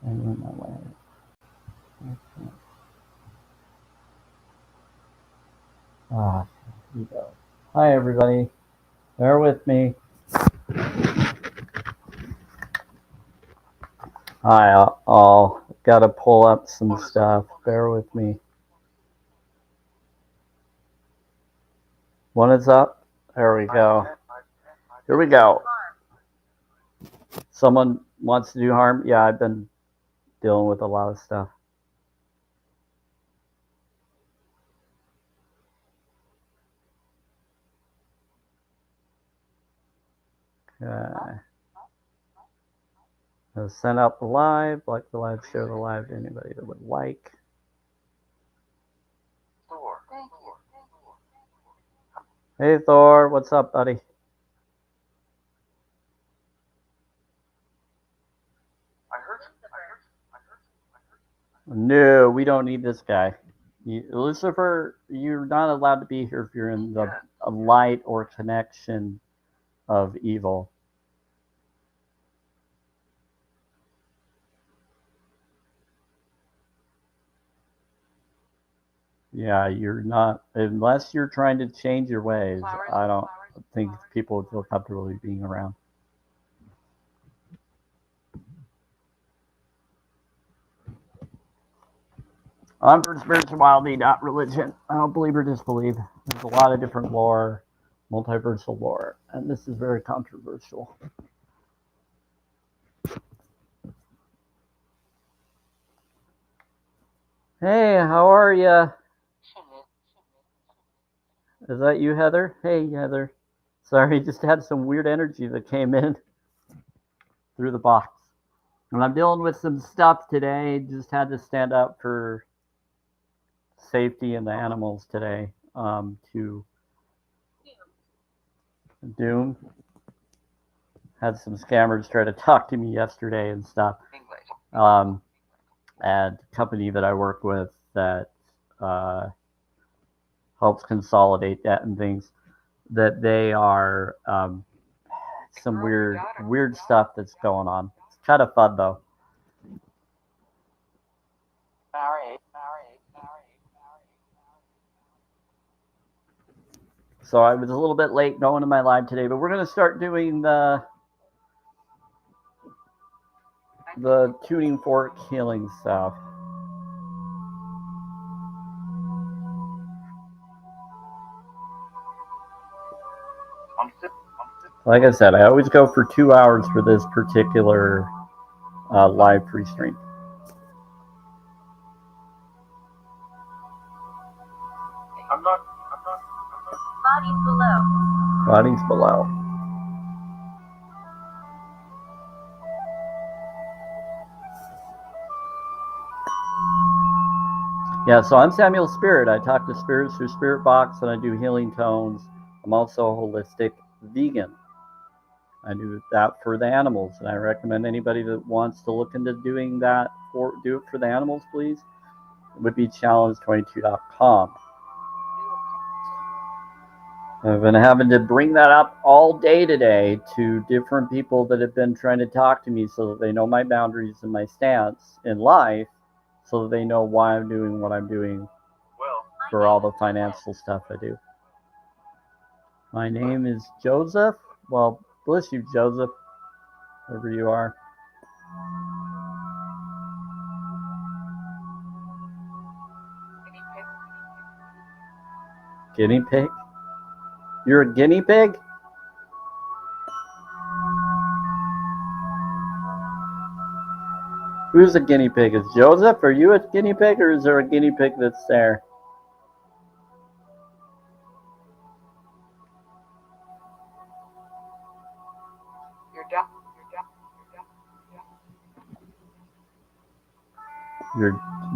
I'm on my way. Okay. Ah, here we go. Hi, everybody. Bear with me. Hi, I'll gotta pull up some stuff. Bear with me. One is up. There we go. Here we go. Someone wants to do harm? Yeah, I've been dealing with a lot of stuff. Okay. I'll send out the live, like the live, share the live to anybody that would like. Hey, Thor, what's up, buddy? No, we don't need this guy. Lucifer, you're not allowed to be here if you're in the light or connection of evil. Yeah, you're not, unless you're trying to change your ways. I don't think people would feel comfortable being around. I'm for spirituality, not religion. I don't believe or disbelieve. There's a lot of different lore, multiversal lore, and this is very controversial. Hey, how are you? Is that you, Heather? Hey, Heather. Sorry, just had some weird energy that came in through the box. And I'm dealing with some stuff today. Just had to stand up for safety and the animals today. To Doom. Had some scammers try to talk to me yesterday and stuff. And the company that I work with that helps consolidate that and things, that they are some weird stuff that's going on. It's kind of fun though. So I was a little bit late going to my live today, but we're going to start doing the tuning fork healing stuff. Like I said, I always go for 2 hours for this particular live free stream. Bodies below. Bodies below. Yeah, so I'm Samuel Spirit. I talk to spirits through Spirit Box, and I do healing tones. I'm also a holistic vegan. I do that for the animals, and I recommend anybody that wants to look into doing that do it for the animals, please. It would be challenge22.com. I've been having to bring that up all day today to different people that have been trying to talk to me so that they know my boundaries and my stance in life, so that they know why I'm doing what I'm doing for all the financial stuff I do. My name is Joseph. Well, bless you, Joseph, wherever you are. Guinea pig? You're a guinea pig? Who's a guinea pig? Is Joseph? Are you a guinea pig, or is there a guinea pig that's there?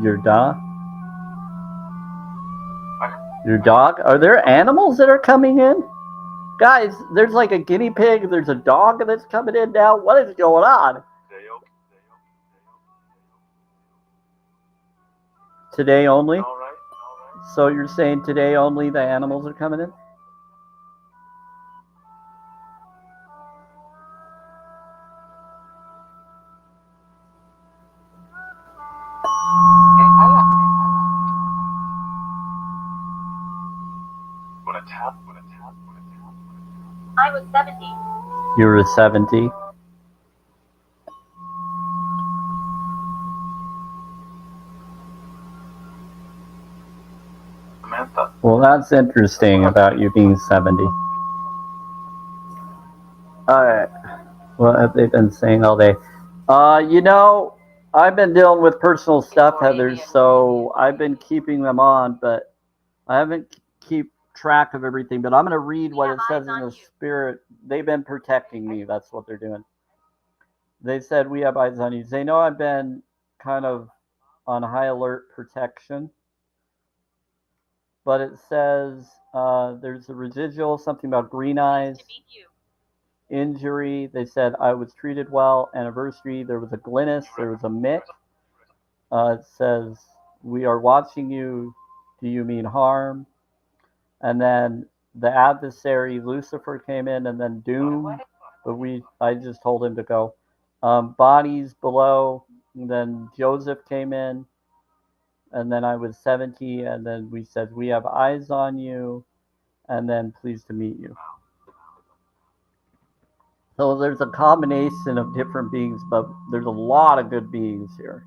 Your dog? Your dog? Are there animals that are coming in? Guys, there's like a guinea pig, there's a dog that's coming in now. What is going on? Today only? So you're saying today only the animals are coming in? I was 70. You were 70? Samantha. Well, that's interesting about you being 70. Alright. What have they been saying all day? I've been dealing with personal stuff, Heather, so I've been keeping them on, but I haven't keep track of everything. But I'm going to read what it says in the spirit. They've been protecting me. That's what they're doing. They said, we have eyes on you. They know I've been kind of on high alert protection. But it says there's a residual, something about green eyes, injury. They said I was treated well, anniversary. There was a Glynis, there was a Mick. It says, we are watching you. Do you mean harm? And then the adversary, Lucifer, came in, and then Doom. But I just told him to go. Bodies below. And then Joseph came in. And then I was 70. And then we said, we have eyes on you. And then pleased to meet you. So there's a combination of different beings, but there's a lot of good beings here.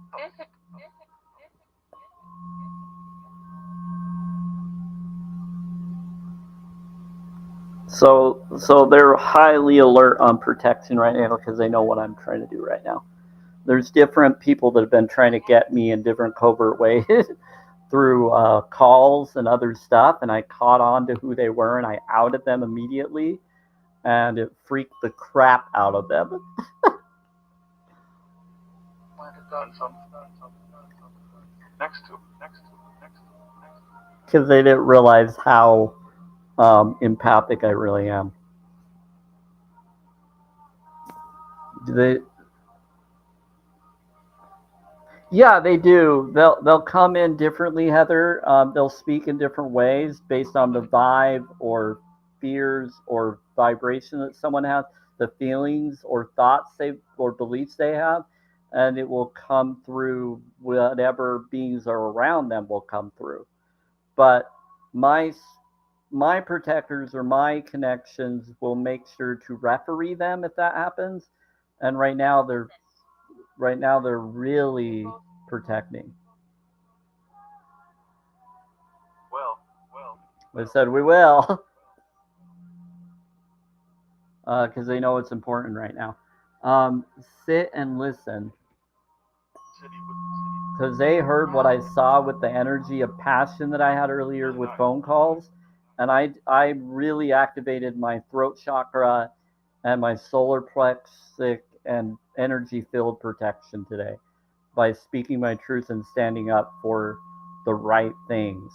So they're highly alert on protection right now because they know what I'm trying to do right now. There's different people that have been trying to get me in different covert ways through calls and other stuff, and I caught on to who they were, and I outed them immediately, and it freaked the crap out of them. Because they didn't realize how empathic I really am. Yeah, they do. They'll come in differently, Heather. They'll speak in different ways based on the vibe or fears or vibration that someone has, the feelings or thoughts or beliefs they have, and it will come through whatever beings are around them will come through. But my protectors or my connections will make sure to referee them if that happens. And right now they're really protecting. They said we will, because they know it's important right now. Sit and listen, because they heard what I saw with the energy of passion that I had earlier with phone calls, and I really activated my throat chakra and my solar plexus and energy field protection today by speaking my truth and standing up for the right things.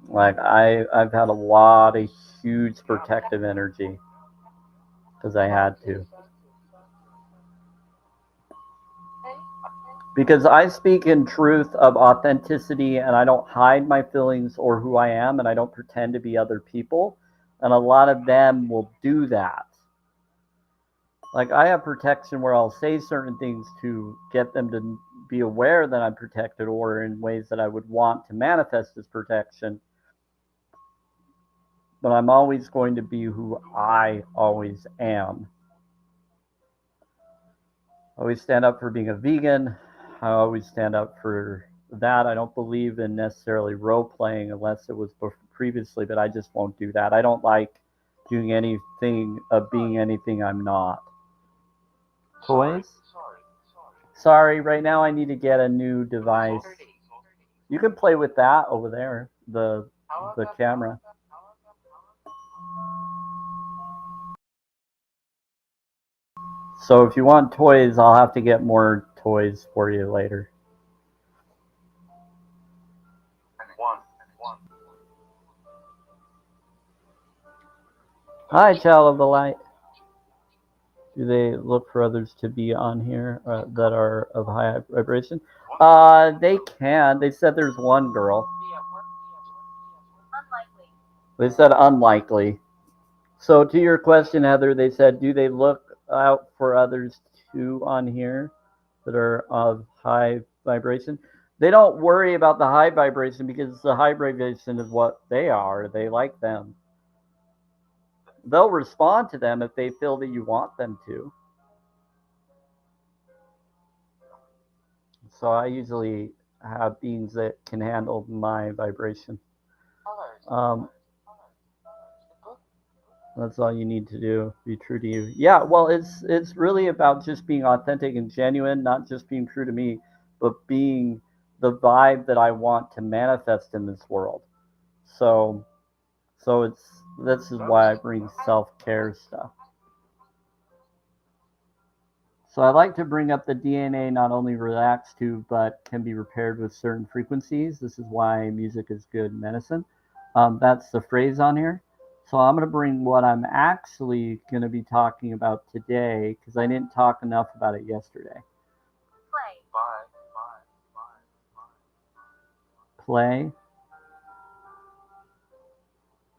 Like I've had a lot of huge protective energy because I had to. Because I speak in truth of authenticity and I don't hide my feelings or who I am and I don't pretend to be other people. And a lot of them will do that. Like I have protection where I'll say certain things to get them to be aware that I'm protected or in ways that I would want to manifest as protection. But I'm always going to be who I always am. I always stand up for being a vegan. I always stand up for that. I don't believe in necessarily role playing unless it was previously, but I just won't do that. I don't like doing anything of being anything I'm not. Toys? Sorry, right now I need to get a new device. You can play with that over there, the camera. So if you want toys, I'll have to get more toys for you later. Hi, Child of the Light. Do they look for others to be on here that are of high vibration? They can. They said there's one girl. Unlikely. They said unlikely. So to your question, Heather, they said, do they look out for others too on here that are of high vibration? They don't worry about the high vibration because the high vibration is what they are. They like them. they'll respond to them if they feel that you want them to. So I usually have beings that can handle my vibration. Um, that's all you need to do. Be true to you. Yeah, well, it's really about just being authentic and genuine, not just being true to me, but being the vibe that I want to manifest in this world. So it's this is why I bring self-care stuff. So I like to bring up the DNA not only reacts to, but can be repaired with certain frequencies. This is why music is good medicine. That's the phrase on here. So I'm going to bring what I'm actually going to be talking about today because I didn't talk enough about it yesterday. Play.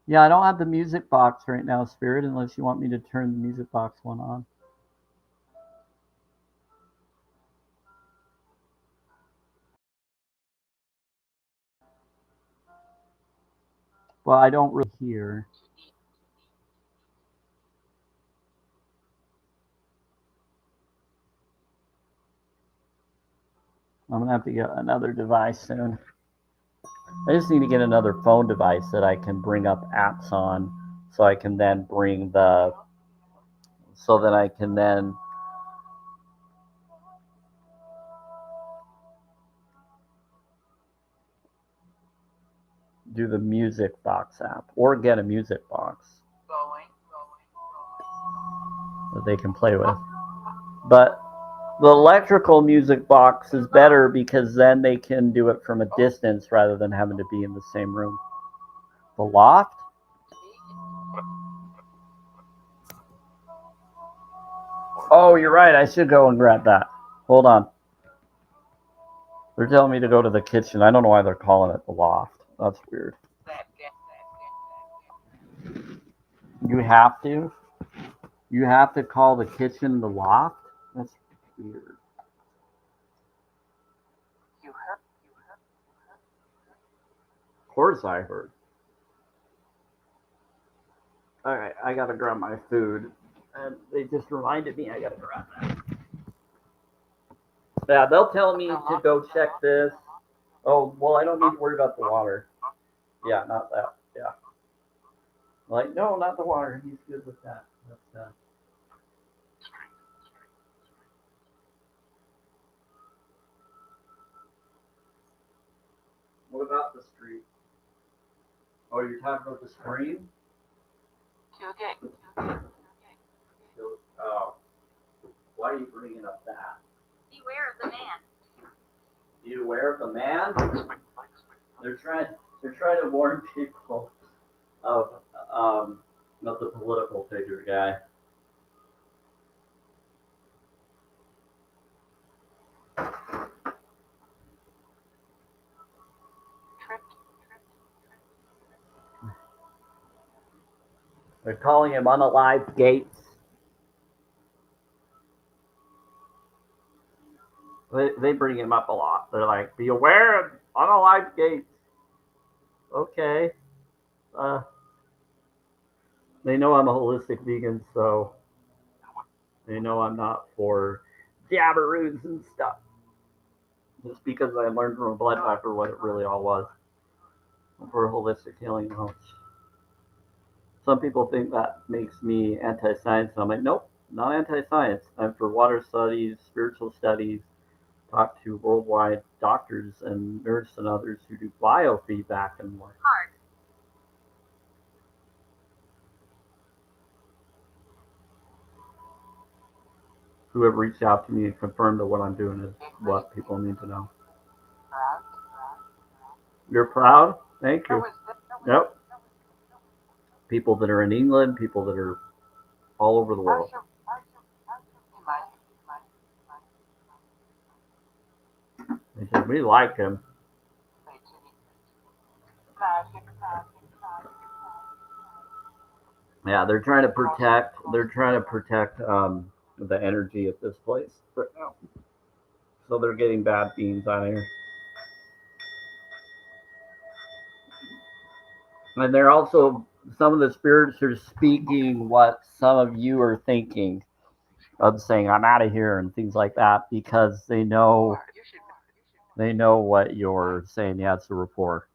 Yeah, I don't have the music box right now, Spirit, unless you want me to turn the music box one on. Well, I don't really hear. I'm going to have to get another device soon. I just need to get another phone device that I can bring up apps on so I can then bring the so that I can then do the music box app or get a music box that they can play with. But the electrical music box is better because then they can do it from a distance rather than having to be in the same room. The loft? Oh, you're right. I should go and grab that. Hold on. They're telling me to go to the kitchen. I don't know why they're calling it the loft. That's weird. You have to? You have to call the kitchen the loft? That's weird. Of course I heard. Alright, I gotta grab my food. And they just reminded me I gotta grab that. Yeah, they'll tell me to go check this. Oh, well, I don't need to worry about the water. Yeah, not that. Yeah. Like, no, not the water. He's good with that. That's, what about the street? Oh, you're talking about the screen? Oh, why are you bringing up that? Beware of the man. You aware of the man? They're trying. They're trying to warn people of not the political figure guy. They're calling him unalive Gates. They bring him up a lot. They're like, be aware of unalive Gates. Okay. Uh, they know I'm a holistic vegan, so they know I'm not for jabberoos and stuff. Just because I learned from a blood doctor what it really all was for holistic healing knowledge. Some people think that makes me anti-science, and I'm like, nope, not anti-science. I'm for water studies, spiritual studies, talk to worldwide doctors and nurses and others who do biofeedback and more. Hard. Who have reached out to me and confirmed that what I'm doing is what people need to know. You're proud? Thank you. Yep. People that are in England, people that are all over the world. They said, we like him. Yeah, they're trying to protect. They're trying to protect the energy at this place right now. So they're getting bad beans on here, and they're also some of the spirits are speaking what some of you are thinking of, saying I'm out of here and things like that, because they know what you're saying. Yeah, it's a rapport.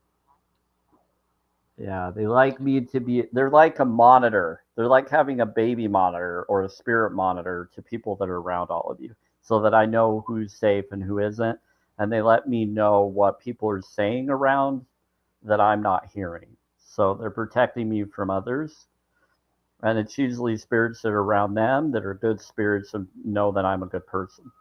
Yeah, they like me to be. They're like a monitor. They're like having a baby monitor or a spirit monitor to people that are around all of you, so that I know who's safe and who isn't, and they let me know what people are saying around that I'm not hearing. So they're protecting me from others, and it's usually spirits that are around them that are good spirits and know that I'm a good person.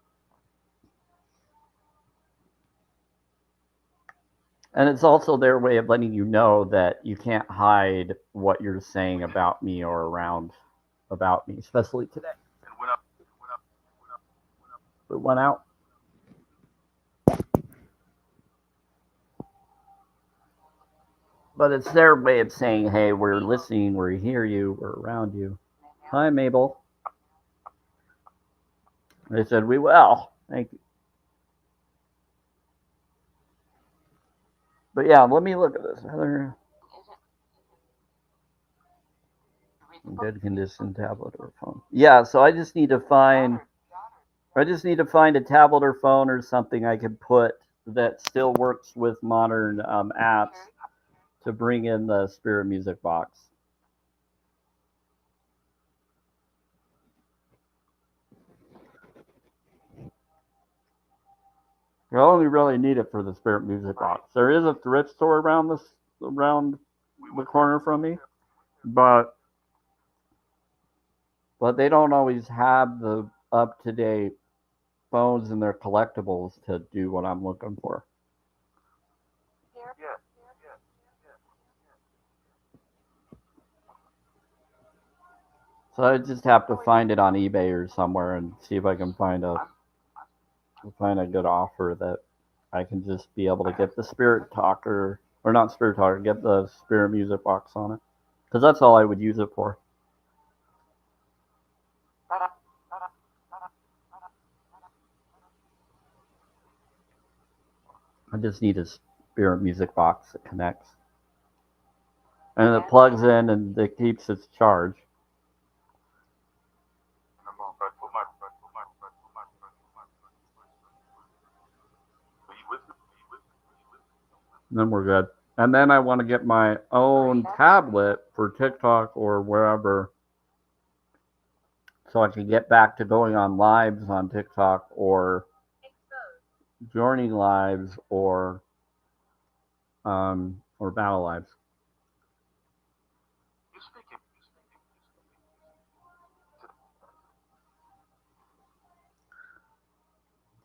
And it's also their way of letting you know that you can't hide what you're saying about me or around about me, especially today. It went out. But it's their way of saying, hey, we're listening, we hear you, we're around you. Hi, Mabel. They said, we will. Thank you. But yeah, let me look at this. Heather, good condition tablet or phone. Yeah, so I just need to find a tablet or phone or something I can put that still works with modern apps to bring in the spirit music box. I only really need it for the spirit music box. There is a thrift store around the corner from me, but they don't always have the up to date phones and their collectibles to do what I'm looking for. So I just have to find it on eBay or somewhere and see if I can find a good offer that I can just be able to get the spirit talker, or not spirit talker, get the spirit music box on it, because that's all I would use it for. I just need a spirit music box that connects, and it plugs in and it keeps its charge. And then we're good. And then I want to get my own tablet for TikTok or wherever, so I can get back to going on lives on TikTok or joining lives or battle lives.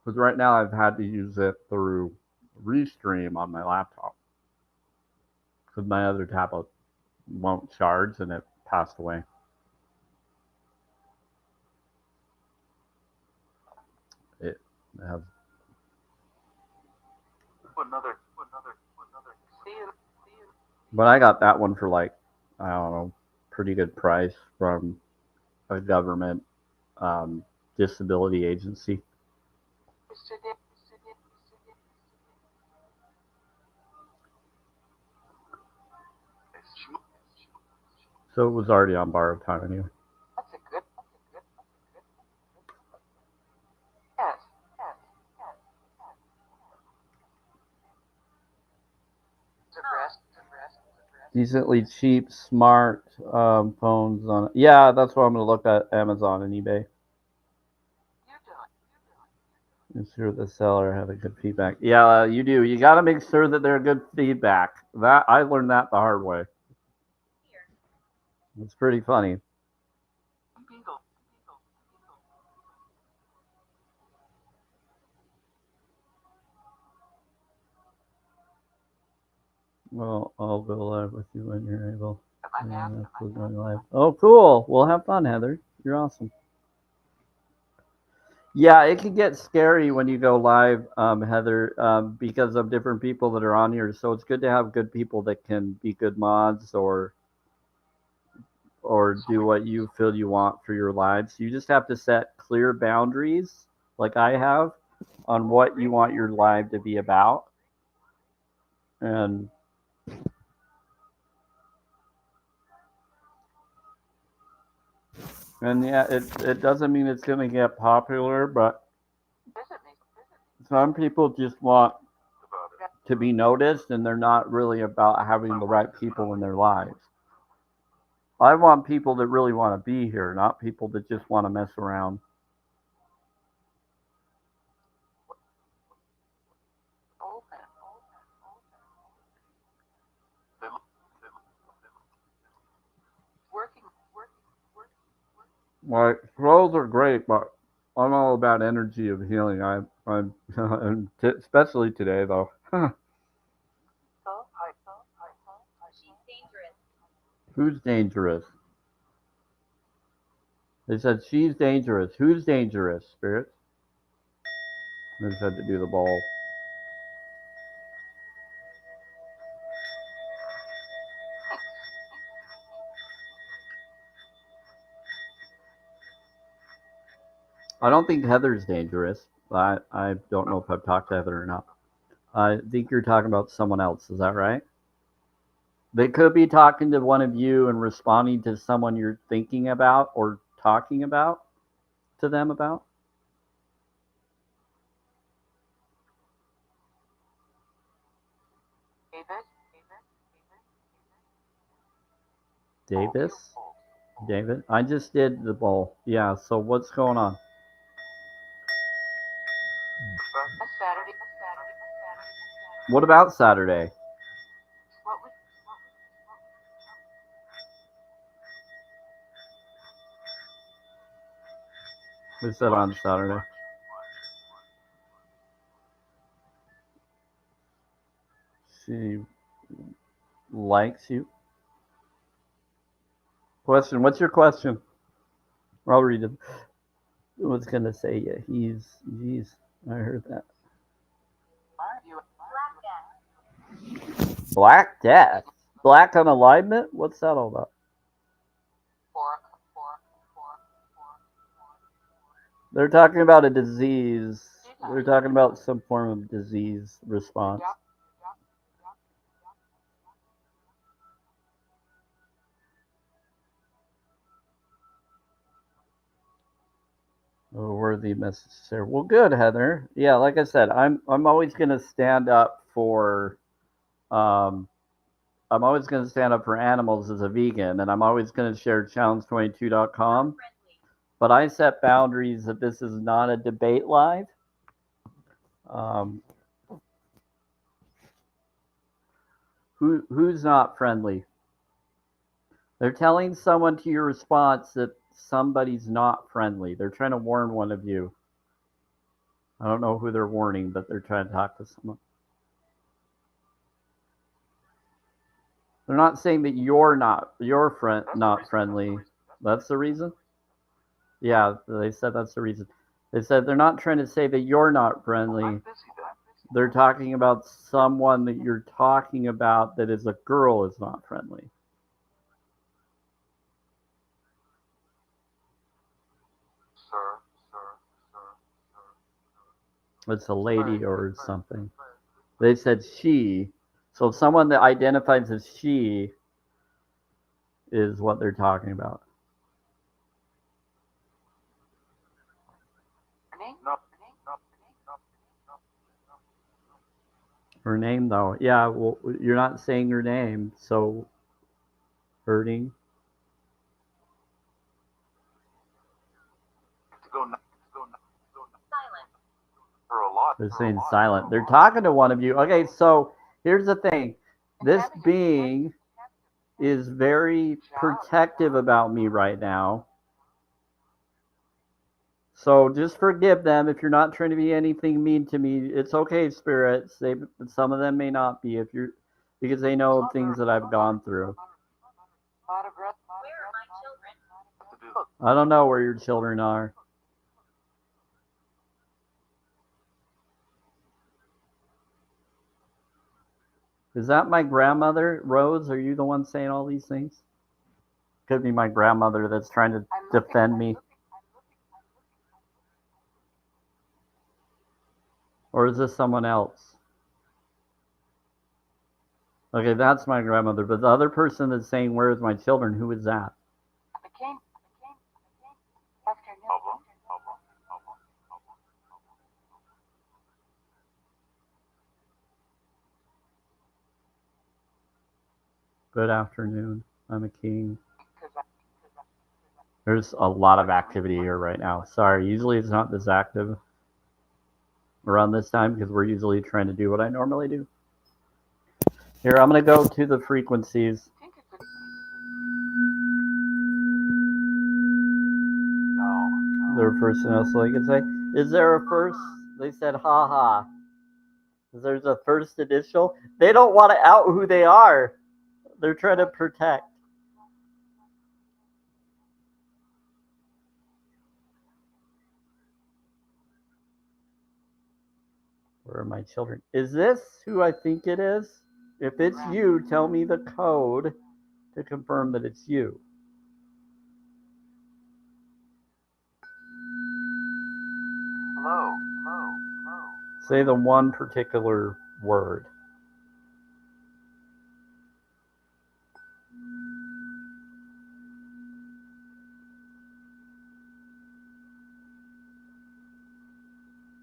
Because right now I've had to use it through Restream on my laptop because my other tablet won't charge and it passed away. It has. But I got that one for like, I don't know, pretty good price from a government um, disability agency. So it was already on borrowed time anyway. Decently cheap, smart phones on. Yeah, that's what I'm gonna look at Amazon and eBay. Make sure the seller had a good feedback. Yeah, you do. You got to make sure that they're good feedback. That I learned that the hard way. It's pretty funny. Well, I'll go live with you when you're able. Yeah, we're going live. Oh, cool. We'll have fun, Heather. You're awesome. Yeah, it can get scary when you go live, Heather, because of different people that are on here. So it's good to have good people that can be good mods or do what you feel you want for your lives. You just have to set clear boundaries, like I have, on what you want your live to be about. And And yeah, it doesn't mean it's going to get popular, but some people just want to be noticed and they're not really about having the right people in their lives. I want people that really want to be here, not people that just want to mess around. Like scrolls are great, but I'm all about energy of healing. I'm especially today though. She's dangerous. Who's dangerous? They said she's dangerous. Who's dangerous, Spirit? I just had to do the ball. I don't think Heather's dangerous. I don't know if I've talked to Heather or not. I think you're talking about someone else. Is that right? They could be talking to one of you and responding to someone you're thinking about or talking about to them about. Davis? David? I just did the ball. Yeah, so what's going on? What about Saturday? We said on Saturday. She likes you. Question. What's your question? I'll read it. I was gonna say yeah, geez, I heard that. Black death. Black Death? Black unalignment? What's that all about? They're talking about a disease. They're talking about some form of disease response. A worthy message there. Well, good, Heather. Yeah, like I said, I'm always gonna stand up for um, I'm always gonna stand up for animals as a vegan, and I'm always gonna share challenge22.com. But I set boundaries that this is not a debate live. Um, who's not friendly? They're telling someone to your response that somebody's not friendly. They're trying to warn one of you. I don't know who they're warning, but they're trying to talk to someone. They're not saying that you're not friendly. That's the reason. Yeah, they said that's the reason. They said they're not trying to say that you're not friendly. They're talking about someone that you're talking about that is a girl is not friendly. It's a lady or something. They said she. So someone that identifies as she is what they're talking about. Her name, though. Yeah, well, you're not saying her name, so hurting. Silent. They're saying silent. They're talking to one of you. Okay, so here's the thing. This being is very protective about me right now. So just forgive them if you're not trying to be anything mean to me. It's okay, spirits. Some of them may not be if you're because they know things that I've gone through. Where are my children? I don't know where your children are. Is that my grandmother, Rose? Are you the one saying all these things? Could be my grandmother that's trying to defend me. Or is this someone else? Okay, that's my grandmother. But the other person that's saying, where is my children? Who is that? Good afternoon. I'm a king. There's a lot of activity here right now. Sorry, usually it's not this active around this time because we're usually trying to do what I normally do. Here, I'm going to go to the frequencies. Is there a person else I can say? Is there a first? They said, ha ha. There's a first initial. They don't want to out who they are. They're trying to protect. Where are my children? Is this who I think it is? If it's you, tell me the code to confirm that it's you. Hello. Say the one particular word.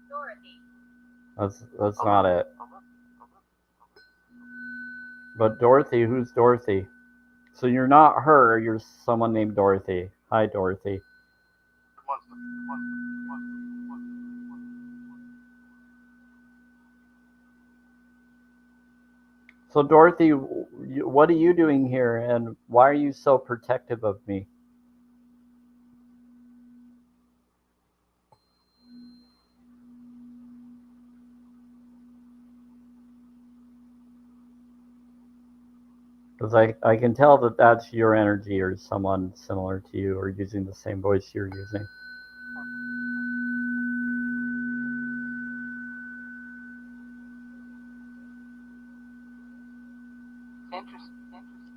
Dorothy. That's not it. But Dorothy, who's Dorothy? So you're not her, you're someone named Dorothy. Hi, Dorothy. So Dorothy, what are you doing here, and why are you so protective of me? Because I can tell that that's your energy or someone similar to you or using the same voice you're using.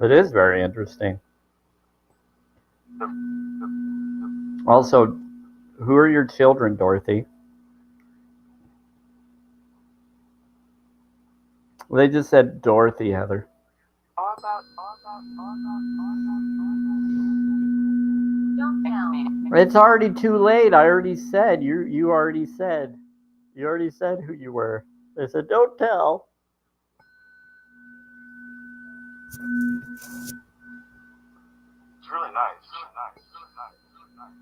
It is very interesting. Also, who are your children, Dorothy? They just said Dorothy, Heather. Don't tell. It's already too late. I already said. You already said. You already said who you were. They said, don't tell. It's really nice.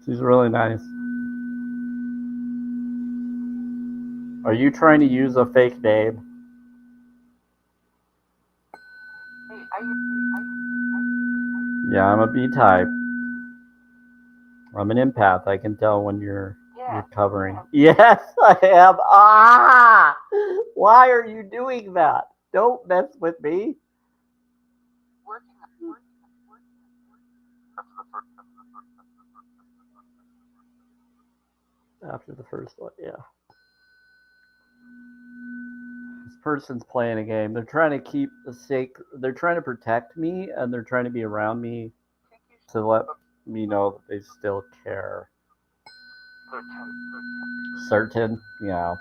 She's really nice. Are you trying to use a fake name? Yeah, I'm a B-type. I'm an empath. I can tell when you're covering. Yes, I am. Ah! Why are you doing that? Don't mess with me. After the first one, yeah. This person's playing a game. They're trying to keep the sake. They're trying to protect me, and they're trying to be around me to let me know that they still care. Certain, yeah.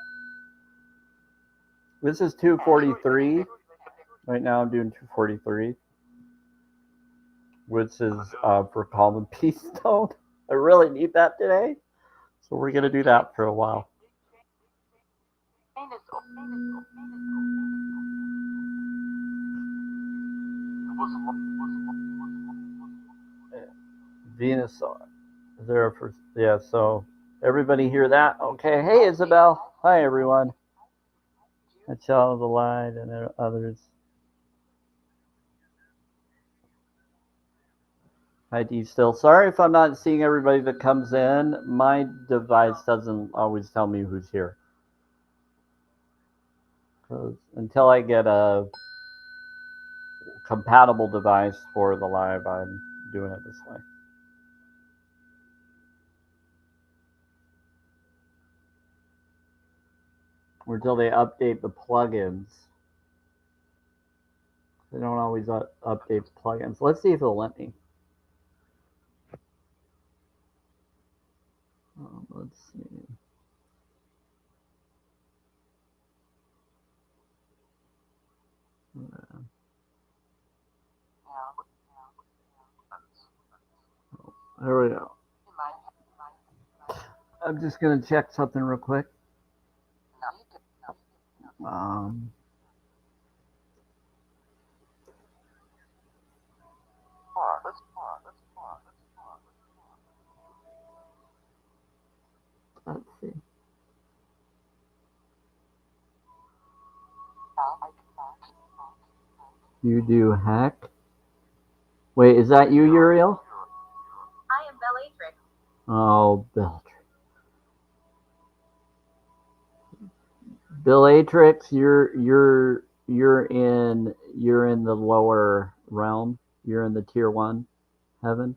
This is 243. Right now I'm doing 243, which is for Calm and Peace Stone. I really need that today, so we're gonna do that for a while. Venus, is there a first? Yeah, so everybody hear that? Okay. Hey, Isabel. Hi, everyone. A child of the light and others. Hi, D. Still. Sorry if I'm not seeing everybody that comes in. My device doesn't always tell me who's here. Because until I get a compatible device for the live, I'm doing it this way. Or until they update the plugins. They don't always update the plugins. Let's see if it'll let me. Let's see. There we go. I'm just gonna check something real quick. You do heck. Wait, is that you, Uriel? I am Bellatrix. Oh, Bellatrix, you're in the lower realm. You're in the tier 1 heaven.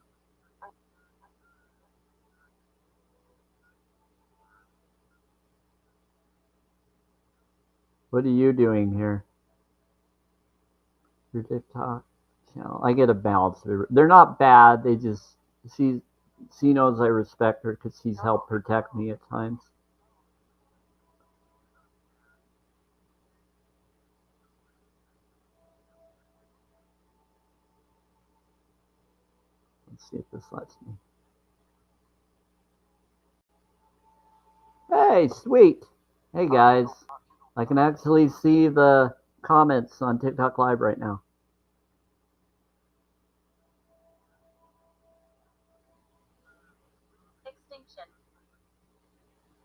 What are you doing here? Your TikTok channel. I get a balance. They're not bad. They just she knows I respect her because she's helped protect me at times. Let's see if this lets me. Hey, sweet. Hey guys, I can actually see the comments on TikTok Live right now. Extinction.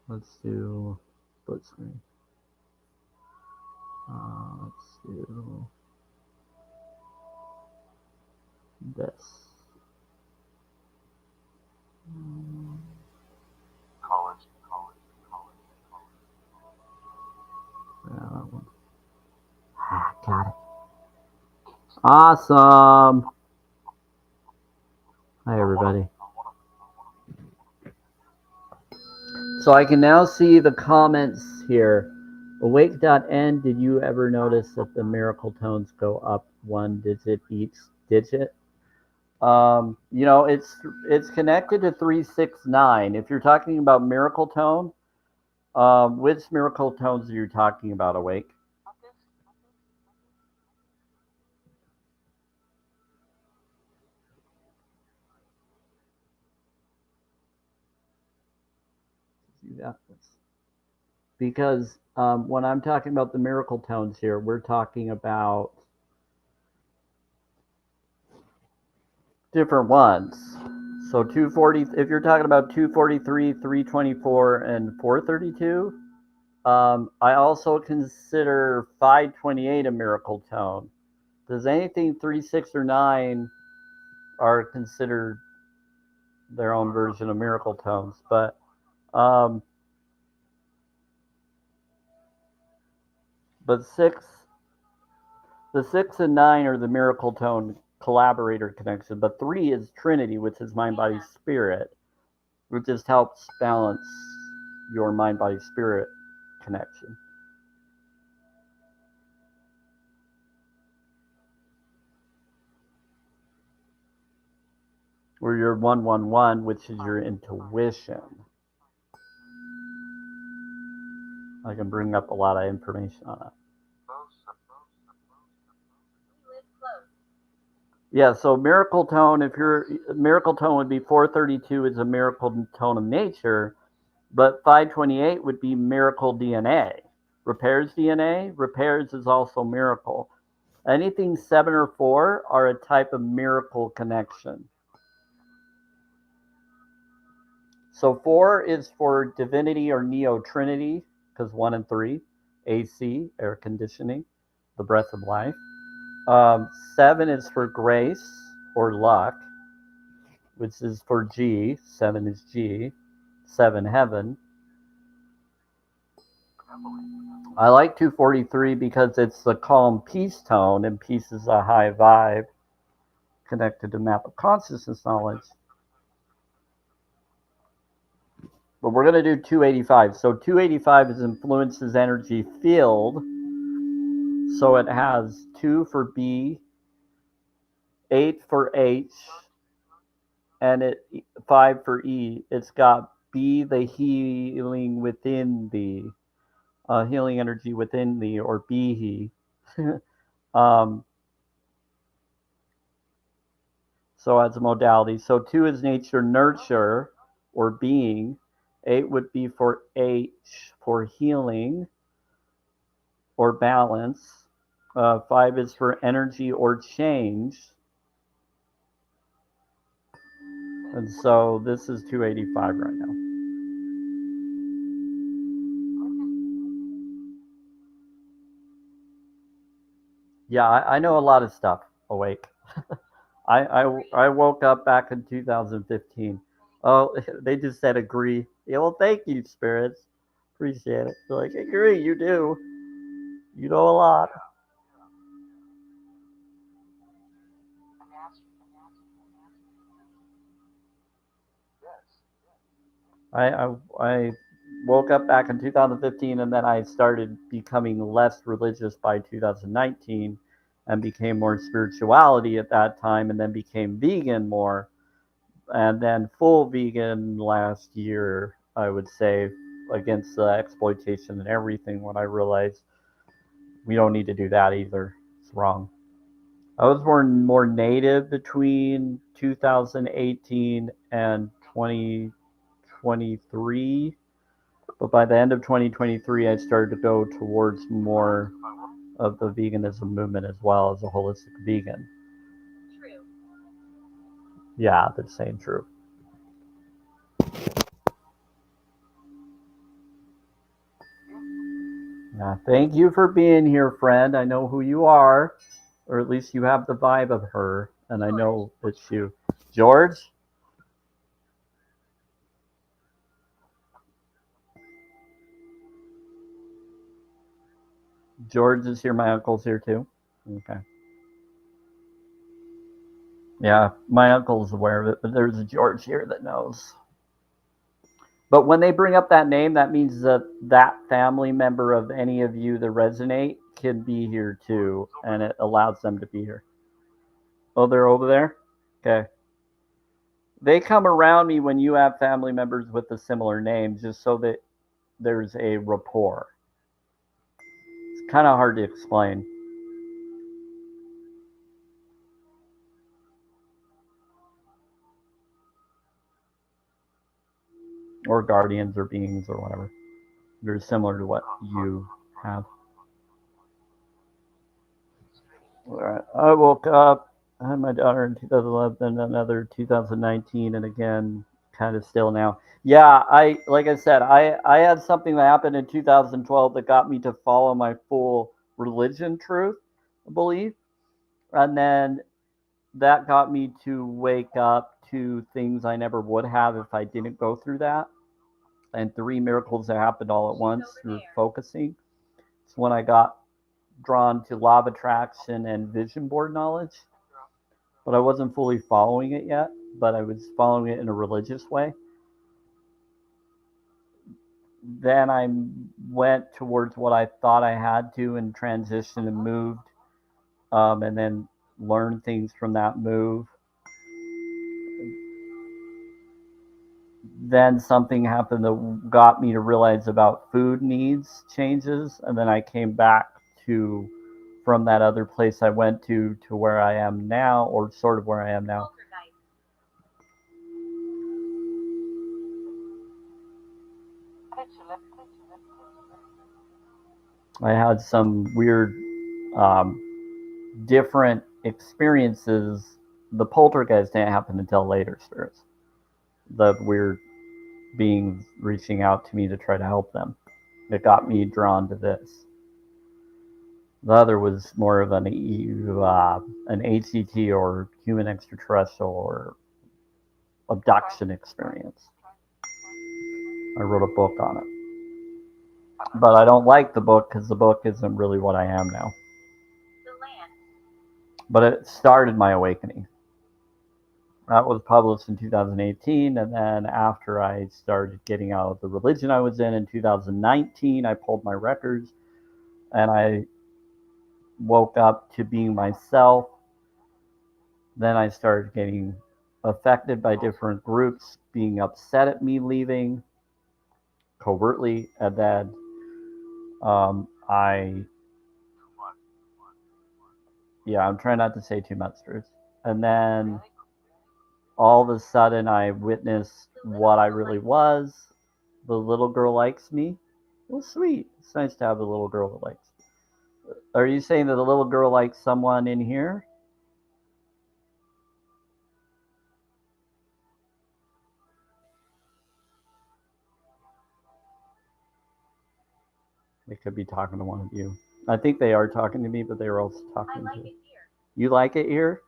Let's do split screen. Let's do this. College. Yeah, that one. Got it. Awesome. Hi, everybody. So I can now see the comments here. Awake.n, did you ever notice that the miracle tones go up 1 digit each digit? It's connected to 369. If you're talking about miracle tone, which miracle tones are you talking about, Awake? Because when I'm talking about the miracle tones here, we're talking about different ones. So 240, if you're talking about 243, 324, and 432, I also consider 528 a miracle tone. Does anything 3, 6, or 9 are considered their own version of miracle tones? But the 6 and 9 are the miracle tone collaborator connection, but 3 is Trinity, which is mind, body, spirit, which just helps balance your mind, body, spirit connection. Or your 111, which is your intuition. I can bring up a lot of information on it. Yeah, so miracle tone, if your miracle tone would be 432 is a miracle tone of nature, but 528 would be miracle DNA. Repairs DNA, repairs is also miracle. Anything 7 or 4 are a type of miracle connection. So 4 is for divinity or neo-trinity, because 1 and 3, AC, air conditioning, the breath of life. 7 is for grace or luck, which is for G. 7 is G. 7, heaven. I like 243 because it's the calm peace tone, and peace is a high vibe connected to map of consciousness knowledge. But we're going to do 285. So 285 is influences energy field. So it has 2 for B, 8 for H, and 5 for E. It's got B, the healing within thee, healing energy within thee, or be he. So as a modality. So 2 is nature nurture or being. 8 would be for H for healing or balance. 5 is for energy or change. And so this is 285 right now. Yeah, I know a lot of stuff. Awake. I woke up back in 2015. Oh, they just said agree. Yeah, well, thank you, spirits. Appreciate it. They're like, agree, you do. You know a lot. Yes. I woke up back in 2015, and then I started becoming less religious by 2019, and became more spirituality at that time, and then became vegan more, and then full vegan last year, I would say, against the exploitation and everything. When I realized we don't need to do that either, it's wrong. I was more native between 2018 and 2023. But by the end of 2023, I started to go towards more of the veganism movement as well as a holistic vegan. True. Yeah, they're saying true. Thank you for being here, friend. I know who you are, or at least you have the vibe of her, and I know it's you. George? George is here. My uncle's here too. Okay. Yeah, my uncle's aware of it, but there's a George here that knows. But when they bring up that name, that means that that family member of any of you that resonate can be here too, and it allows them to be here. Oh, they're over there? Okay. They come around me when you have family members with a similar name just so that there's a rapport. It's kind of hard to explain. Or guardians or beings or whatever. They're similar to what you have. All right. I woke up. I had my daughter in 2011, then another 2019, and again, kind of still now. Yeah, like I said, I had something that happened in 2012 that got me to follow my full religion truth, belief, and then that got me to wake up to things I never would have if I didn't go through that. And three miracles that happened all at once through focusing. It's when I got drawn to law of attraction and vision board knowledge, but I wasn't fully following it yet, but I was following it in a religious way. Then I went towards what I thought I had to and transitioned and moved, and then learned things from that move. Then something happened that got me to realize about food needs changes, and then I came back to from that other place I went to where I am now, or sort of where I am now. I had some weird, um, different experiences. The poltergeist didn't happen until later, spirits. The weird beings reaching out to me to try to help them. It got me drawn to this. The other was more of an HET or human extraterrestrial or abduction experience. I wrote a book on it. But I don't like the book because the book isn't really what I am now. The land. But it started my awakening. That was published in 2018, and then after I started getting out of the religion I was in 2019, I pulled my records and I woke up to being myself. Then I started getting affected by different groups being upset at me leaving covertly, and then I yeah, I'm trying not to say too much, Bruce. And then all of a sudden I witnessed what I really was. The little girl likes me. Well, sweet. It's nice to have a little girl that likes me. Are you saying that the little girl likes someone in here? They could be talking to one of you. I think they are talking to me, but they were also I talking like to it you. here. You like it here?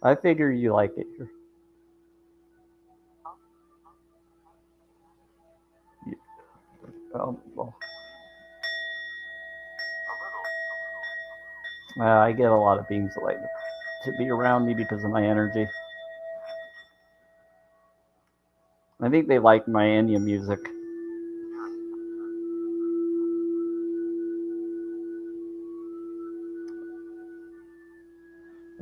I figure you like it here. Well, I get a lot of beings that like to be around me because of my energy. I think they like my Indian music.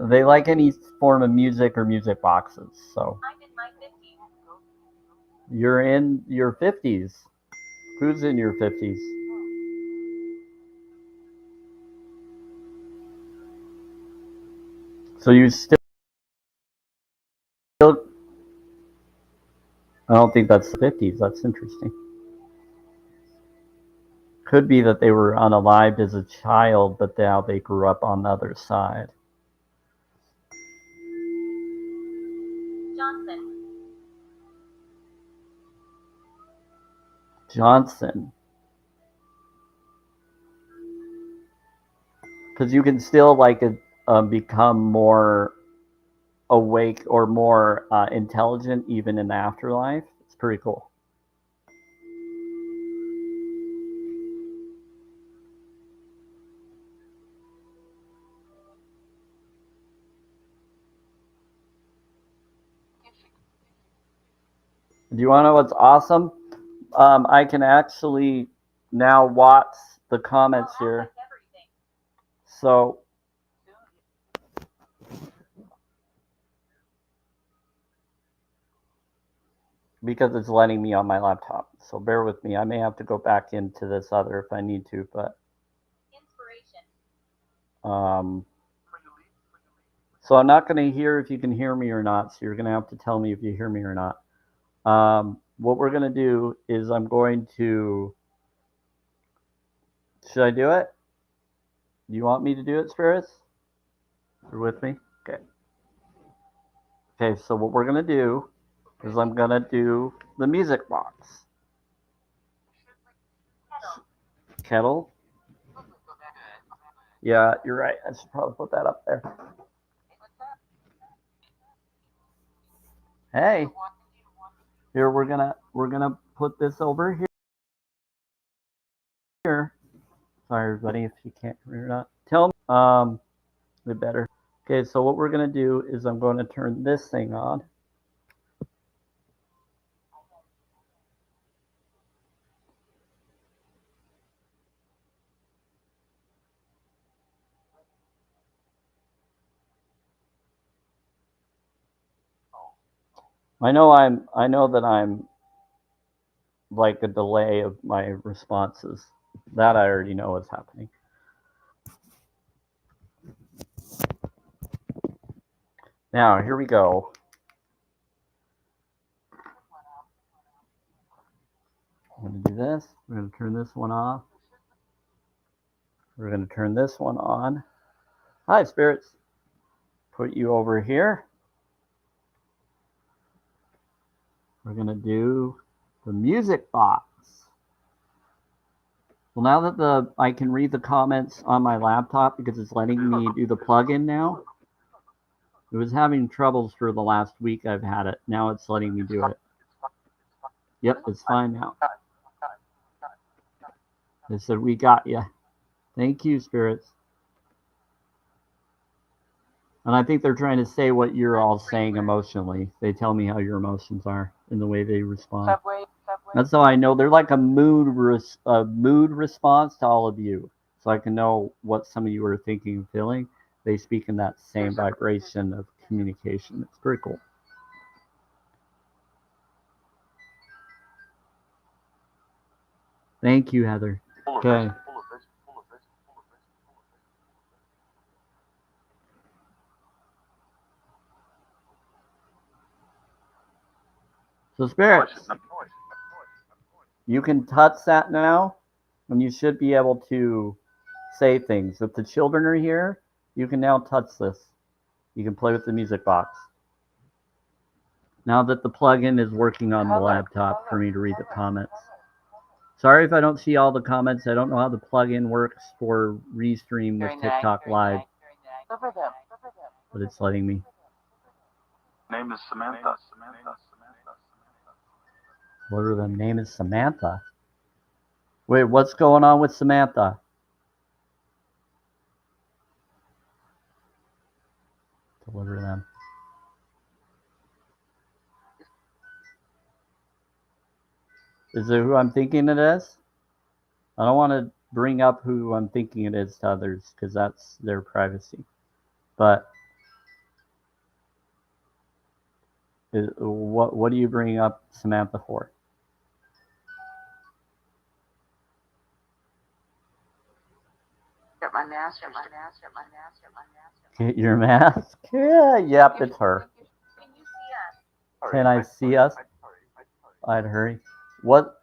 They like any form of music or music boxes. So I'm in my 50s. you're in your 50s. Who's in your 50s? So you still. I don't think that's the 50s. That's interesting. Could be that they were unalived as a child, but now they grew up on the other side. Johnson. Johnson. Because you can still like become more awake or more intelligent even in the afterlife. It's pretty cool. Do you want to know what's awesome? I can actually now watch the comments Well, here. like everything. So because it's letting me on my laptop. So bear with me. I may have to go back into this other if I need to, but Inspiration. So I'm not going to hear if you can hear me or not. So you're going to have to tell me if you hear me or not. What we're going to do is I'm going to. Should I do it? Do you want me to do it, spirits? You're with me? Okay. Okay, so what we're going to do is I'm going to do the music box. Kettle. Kettle? Yeah, you're right. I should probably put that up there. Hey. Here we're gonna put this over here. Sorry everybody if you can't hear or not. Tell me the better. Okay, so what we're gonna do is I'm going to turn this thing on. I know that I'm like a delay of my responses. That I already know is happening. Now here we go. I'm gonna do this. We're gonna turn this one off. We're gonna turn this one on. Hi spirits. Put you over here. We're gonna do the music box. Well, now that I can read the comments on my laptop because it's letting me do the plugin now. It was having troubles for the last week I've had it. Now it's letting me do it. Yep, it's fine now. They said, we got you. Thank you, spirits. And I think they're trying to say what you're all saying emotionally. They tell me how your emotions are and the way they respond. That's how I know they're like a mood response to all of you. So I can know what some of you are thinking and feeling. They speak in that same vibration of communication. It's pretty cool. Thank you, Heather. Okay. So spirits, you can touch that now, and you should be able to say things. If the children are here, you can now touch this. You can play with the music box. Now that the plugin is working on the laptop for me to read the comments. Sorry if I don't see all the comments. I don't know how the plugin works for Restream with During the night, TikTok Live, Cover them. but it's letting me. Name is Samantha. What are the name is Samantha? Wait, what's going on with Samantha? Deliver them. Is it who I'm thinking it is? I don't want to bring up who I'm thinking it is to others because that's their privacy. But what do you bring up Samantha for? Get my mask. Get your mask? Yeah, yep, it's her. Can you see us? Can I see us? I'd hurry. What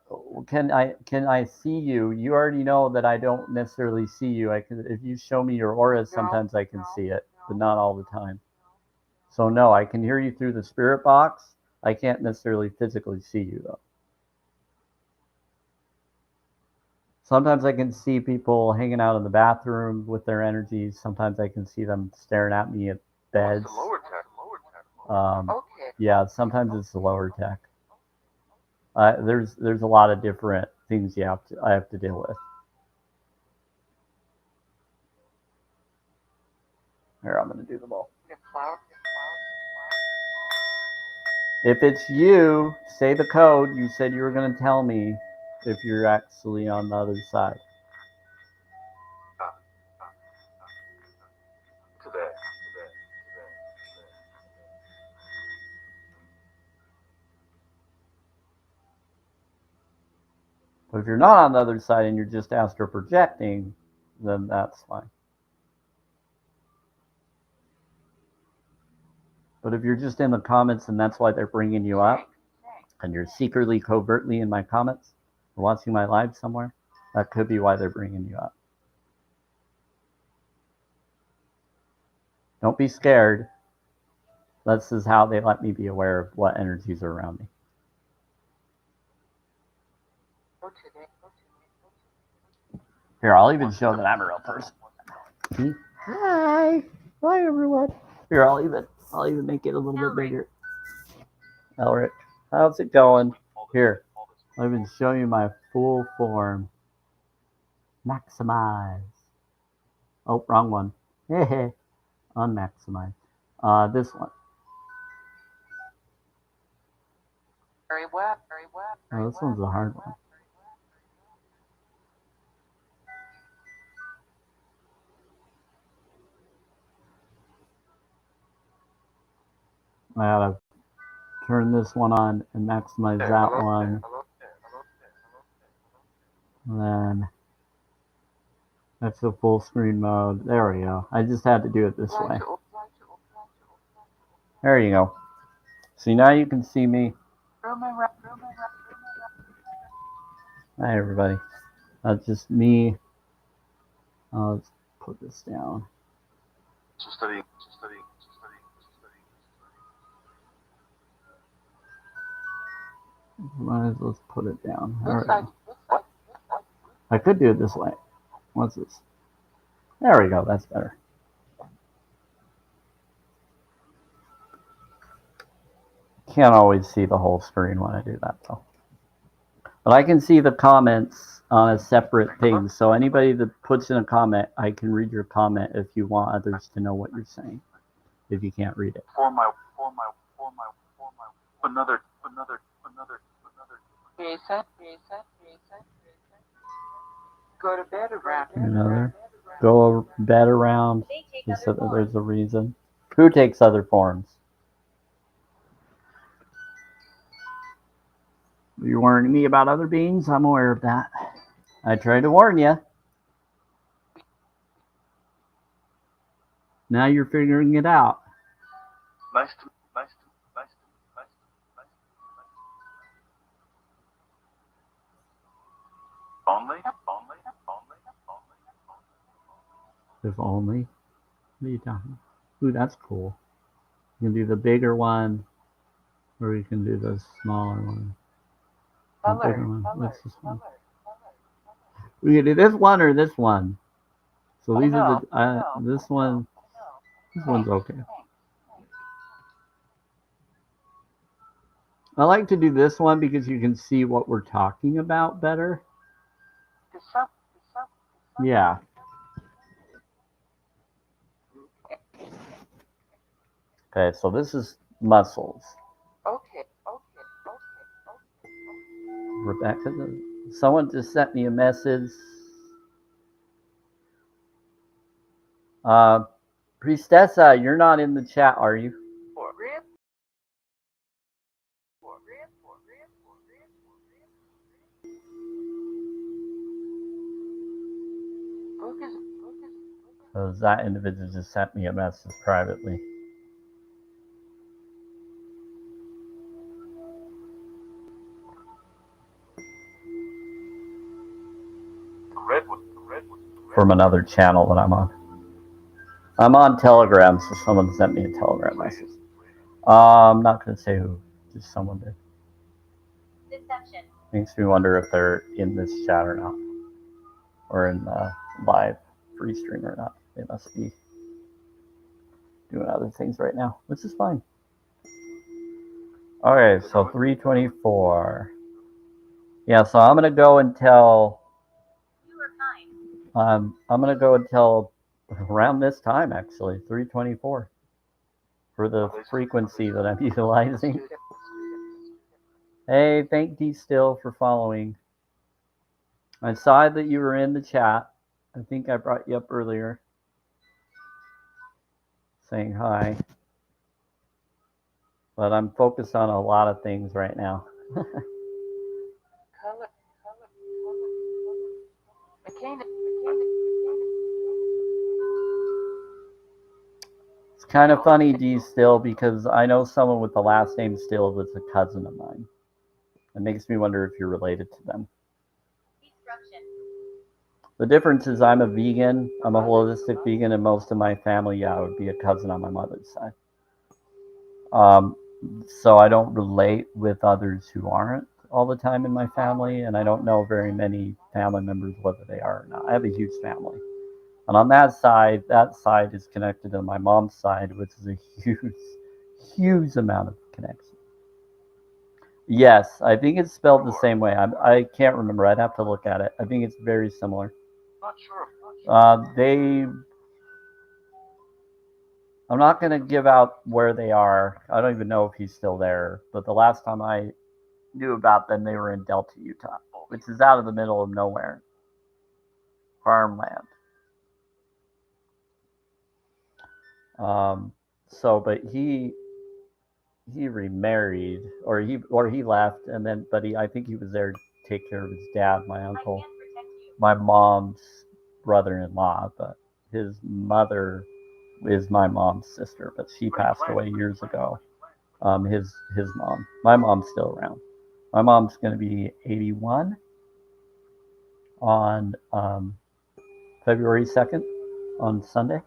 can I see you? You already know that I don't necessarily see you. I can if you show me your aura, sometimes I can see it, but not all the time. So no, I can hear you through the spirit box. I can't necessarily physically see you though. Sometimes I can see people hanging out in the bathroom with their energies. Sometimes I can see them staring at me at beds. Okay. Yeah, sometimes it's the lower tech. There's a lot of different things I have to deal with. Here, I'm gonna do them all. If it's you, say the code. You said you were gonna tell me if you're actually on the other side. Today. But if you're not on the other side and you're just astral projecting, then that's fine. But if you're just in the comments and that's why they're bringing you up, and you're secretly, covertly in my comments, or watching my live somewhere, that could be why they're bringing you up. Don't be scared. This is how they let me be aware of what energies are around me. Here, I'll even show that I'm a real person. See? Hi. Hi, everyone. Here, I'll even make it a little bit bigger. Elric, how's it going? Here, I'll even show you my full form. Maximize. Oh, wrong one. Unmaximize. This one. Very well. Oh, this one's a hard one. I gotta turn this one on and maximize that one. And then that's the full screen mode. There we go. I just had to do it this way. There you go. See, now you can see me. Hi, everybody. That's just me. Let's put this down. Studying. Let's put it down. All right. I could do it this way. What's this? There we go. That's better. Can't always see the whole screen when I do that, though. But I can see the comments on a separate thing. So anybody that puts in a comment, I can read your comment if you want others to know what you're saying. If you can't read it. For my another. Jason. Go to bed around. Another. Go bed around. So that there's a reason. Who takes other forms? You warning me about other beings? I'm aware of that. I tried to warn you. Now you're figuring it out. Nice to. Only. If only. What are you talking about? Ooh, that's cool. You can do the bigger one, or you can do the smaller one. The bigger one. What's this one? We can do this one or this one. So these are the this one. This one's okay. I like to do this one because you can see what we're talking about better. Yeah. Okay, so this is muscles. Okay. Rebecca, someone just sent me a message. Priestessa, you're not in the chat, are you? Because that individual just sent me a message privately. From another channel that I'm on. I'm on Telegram, so someone sent me a Telegram message. I'm not going to say who, just someone did. Deception. Makes me wonder if they're in this chat or not, or in the live free stream or not. They must be doing other things right now, which is fine. Okay, so 324. Yeah, so I'm gonna go until I'm gonna go until around this time actually, 324, for the frequency that I'm utilizing. Hey, thank D Still for following. I saw that you were in the chat. I think I brought you up earlier, saying hi. But I'm focused on a lot of things right now. It's kind of funny, D Still, because I know someone with the last name Still that's a cousin of mine. It makes me wonder if you're related to them. The difference is I'm a vegan. I'm a holistic vegan, and most of my family, would be a cousin on my mother's side. So I don't relate with others who aren't all the time in my family, and I don't know very many family members whether they are or not. I have a huge family. And on that side is connected to my mom's side, which is a huge amount of connection. Yes, I think it's spelled the same way. I can't remember. I'd have to look at it. I think it's very similar. Not sure. I'm not going to give out where they are. I don't even know if he's still there. But the last time I knew about them, they were in Delta, Utah, which is out of the middle of nowhere. Farmland. But he remarried, or he left, and then I think he was there to take care of his dad, my uncle, my mom's brother-in-law, but his mother is my mom's sister, but she passed away years ago. His mom. My mom's still around. My mom's going to be 81 on February 2nd, on Sunday.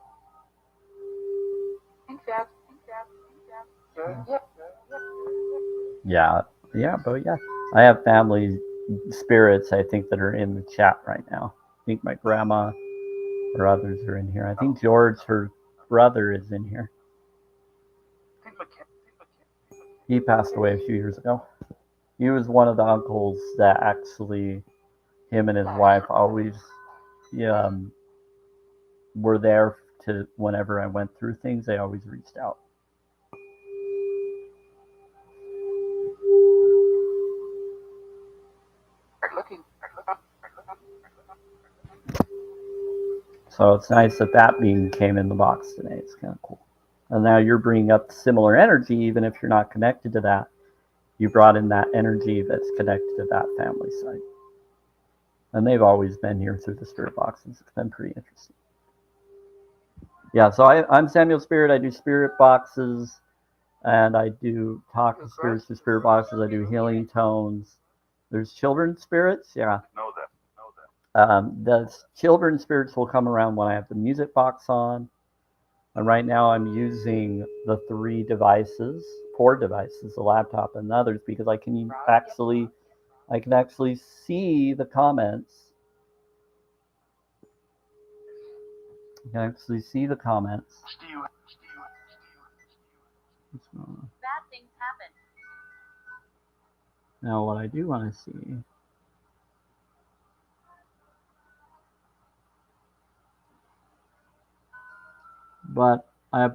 Yeah, but yeah. I have family spirits, I think, that are in the chat right now. I think my grandma or others are in here. I think George, her brother, is in here. He passed away a few years ago. He was one of the uncles that actually, him and his wife always were there to, whenever I went through things, they always reached out. So it's nice that being came in the box today. It's kind of cool. And now you're bringing up similar energy, even if you're not connected to that. You brought in that energy that's connected to that family side. And they've always been here through the spirit boxes. It's been pretty interesting. Yeah, so I'm Samuel Spirit. I do spirit boxes, and I do talk to spirits through spirit boxes. I do healing tones. There's children's spirits, yeah. Know that. The children's spirits will come around when I have the music box on. And right now I'm using the 4 devices, the laptop and others, because I can actually see the comments You can actually see the comments. Bad things happen. Now, what I do want to see. But I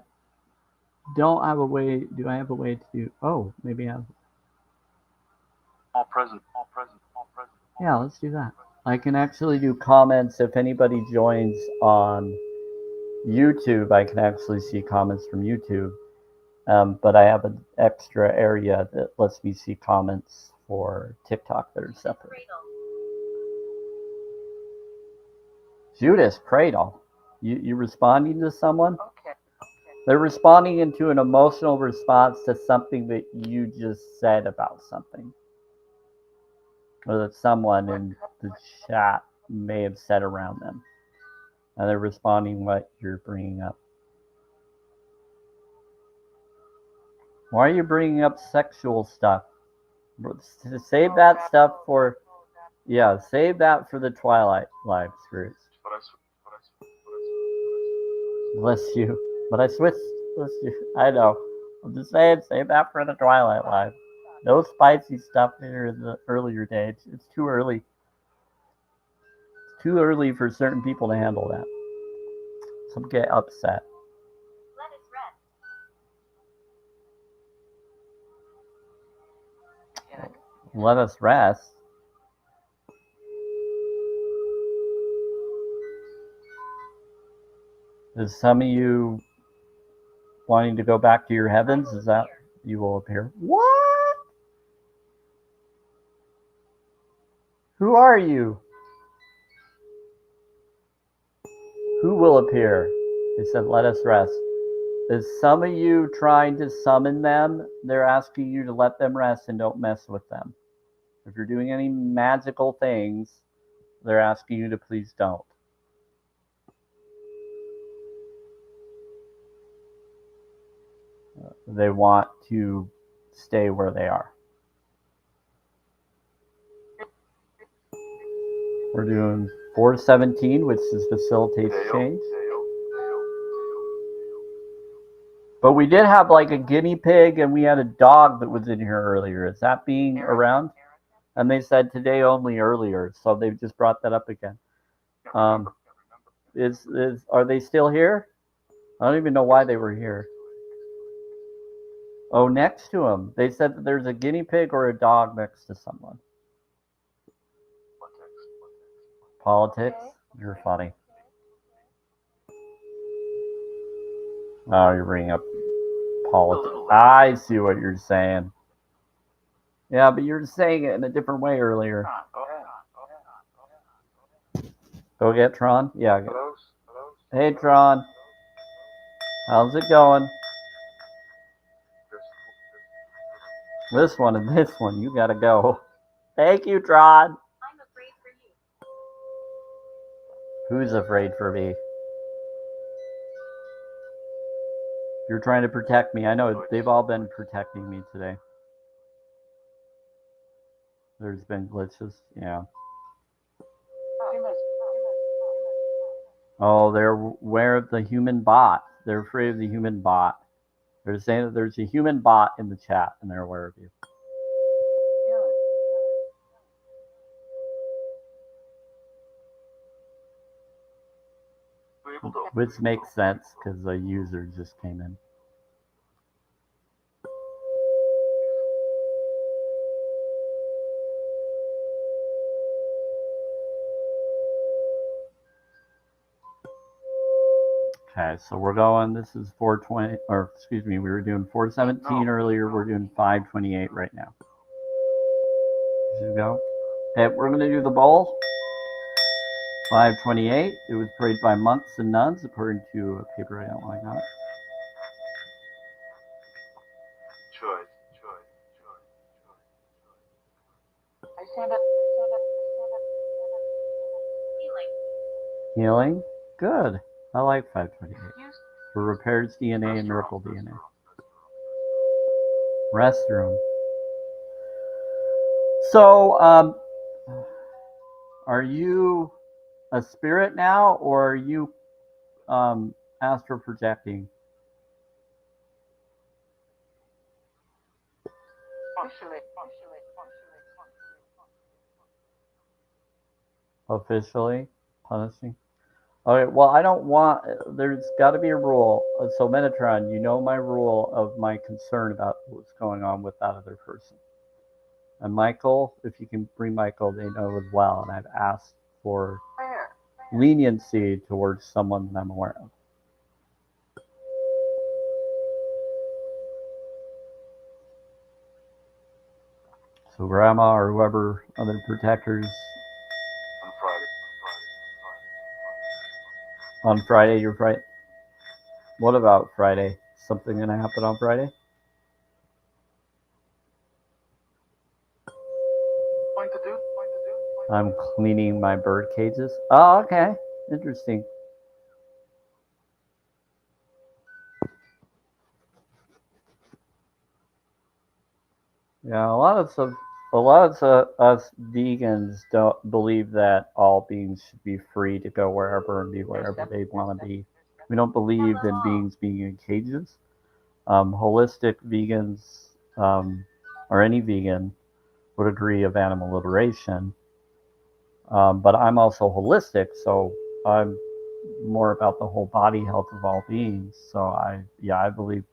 don't have a way. Do I have a way to do? Oh, maybe I have. All present, all present, all present. Yeah, let's do that. I can actually do comments if anybody joins on YouTube. I can actually see comments from YouTube. But I have an extra area that lets me see comments for TikTok that are separate. Cradle. Judas Cradle. You responding to someone? Okay. They're responding into an emotional response to something that you just said about something. Or that someone in the chat may have said around them. And they're responding what you're bringing up. Why are you bringing up sexual stuff? Save that stuff for... Yeah, save that for the Twilight live, Screws. Bless you. But I switched. Bless you. I know. I'm just saying, save that for the Twilight live. No spicy stuff here in the earlier days. It's too early. It's too early for certain people to handle that. Some get upset. Let us rest. Let us rest. Is some of you wanting to go back to your heavens? Is that you will appear? What? Who are you? Who will appear? They said, let us rest. Is some of you trying to summon them? They're asking you to let them rest and don't mess with them. If you're doing any magical things, they're asking you to please don't. They want to stay where they are. We're doing 417, which is facilitates change. But we did have like a guinea pig and we had a dog that was in here earlier. Is that being around? And they said today only earlier, so they've just brought that up again. Are they still here? I don't even know why they were here. Oh, next to him. They said that there's a guinea pig or a dog next to someone. Politics? You're funny. Oh, you're bringing up politics. I see what you're saying. Yeah, but you're saying it in a different way earlier. Go get Tron? Yeah. Hey, Tron. How's it going? This one and this one, you gotta go. Thank you, Tron. I'm afraid for you. Who's afraid for me? You're trying to protect me. I know they've all been protecting me today. There's been glitches, yeah. Oh, they're aware of the human bot. They're afraid of the human bot. They're saying that there's a human bot in the chat, and they're aware of you. Which makes sense, because the user just came in. Okay, so we're going, this is 420, or excuse me, we were doing 417 earlier, we're doing 528 right now. Here we go. Okay, we're going to do the bowl. 528, it was prayed by monks and nuns, according to a paper I don't like that. Healing? Good. I like 528. For repairs DNA and miracle DNA. Restroom. So, are you a spirit now, or are you astral projecting? Officially punishing. Okay, well, I don't want. There's got to be a rule. So, Metatron, you know my rule of my concern about what's going on with that other person. And Michael, if you can bring Michael, they know as well. And I've asked for leniency towards someone that I'm aware of. So, Grandma or whoever, other protectors. On Friday. On Friday, you're right. What about Friday? Something gonna happen on Friday? Going to do? I'm cleaning my bird cages. Oh, okay. Interesting. Yeah, a lot of us vegans don't believe that all beings should be free to go wherever and be wherever they want to be. We don't believe in beings being in cages. Holistic vegans, or any vegan, would agree of animal liberation. But I'm also holistic, so I'm more about the whole body health of all beings. So I believe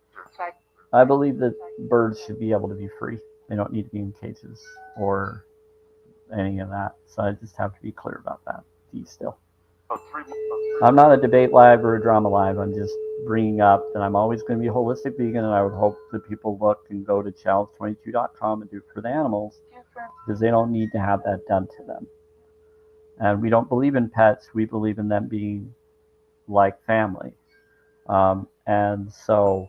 that birds should be able to be free. They don't need to be in cages or any of that. So I just have to be clear about that. Still, I'm not a debate live or a drama live. I'm just bringing up that I'm always going to be a holistic vegan, and I would hope that people look and go to challenge22.com and do it for the animals, because they don't need to have that done to them. And we don't believe in pets. We believe in them being like family. And so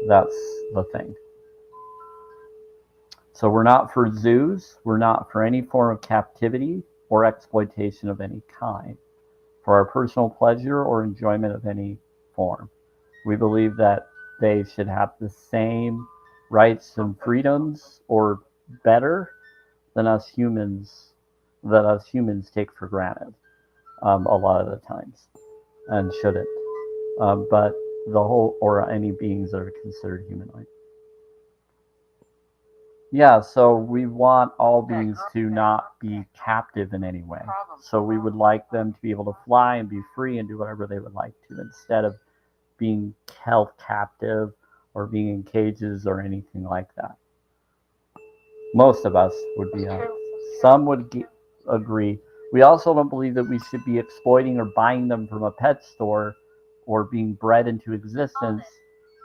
that's the thing. So we're not for zoos. We're not for any form of captivity or exploitation of any kind, for our personal pleasure or enjoyment of any form. We believe that they should have the same rights and freedoms, or better, than us humans, that us humans take for granted a lot of the times, and shouldn't. But the whole, or any beings that are considered humanoid. Yeah, so we want all beings to not be captive in any way. So we would like them to be able to fly and be free and do whatever they would like to, instead of being held captive or being in cages or anything like that. Most of us would be. Some would agree. We also don't believe that we should be exploiting or buying them from a pet store or being bred into existence.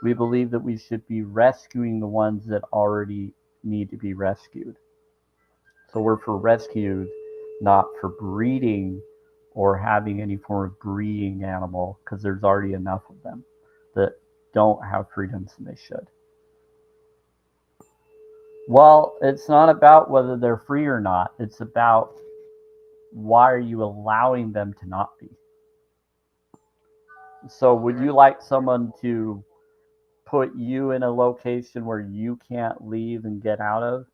We believe that we should be rescuing the ones that already need to be rescued. So we're for rescued, not for breeding or having any form of breeding animal, because there's already enough of them that don't have freedoms and they should. Well, it's not about whether they're free or not. It's about, why are you allowing them to not be? So would you like someone to put you in a location where you can't leave and get out of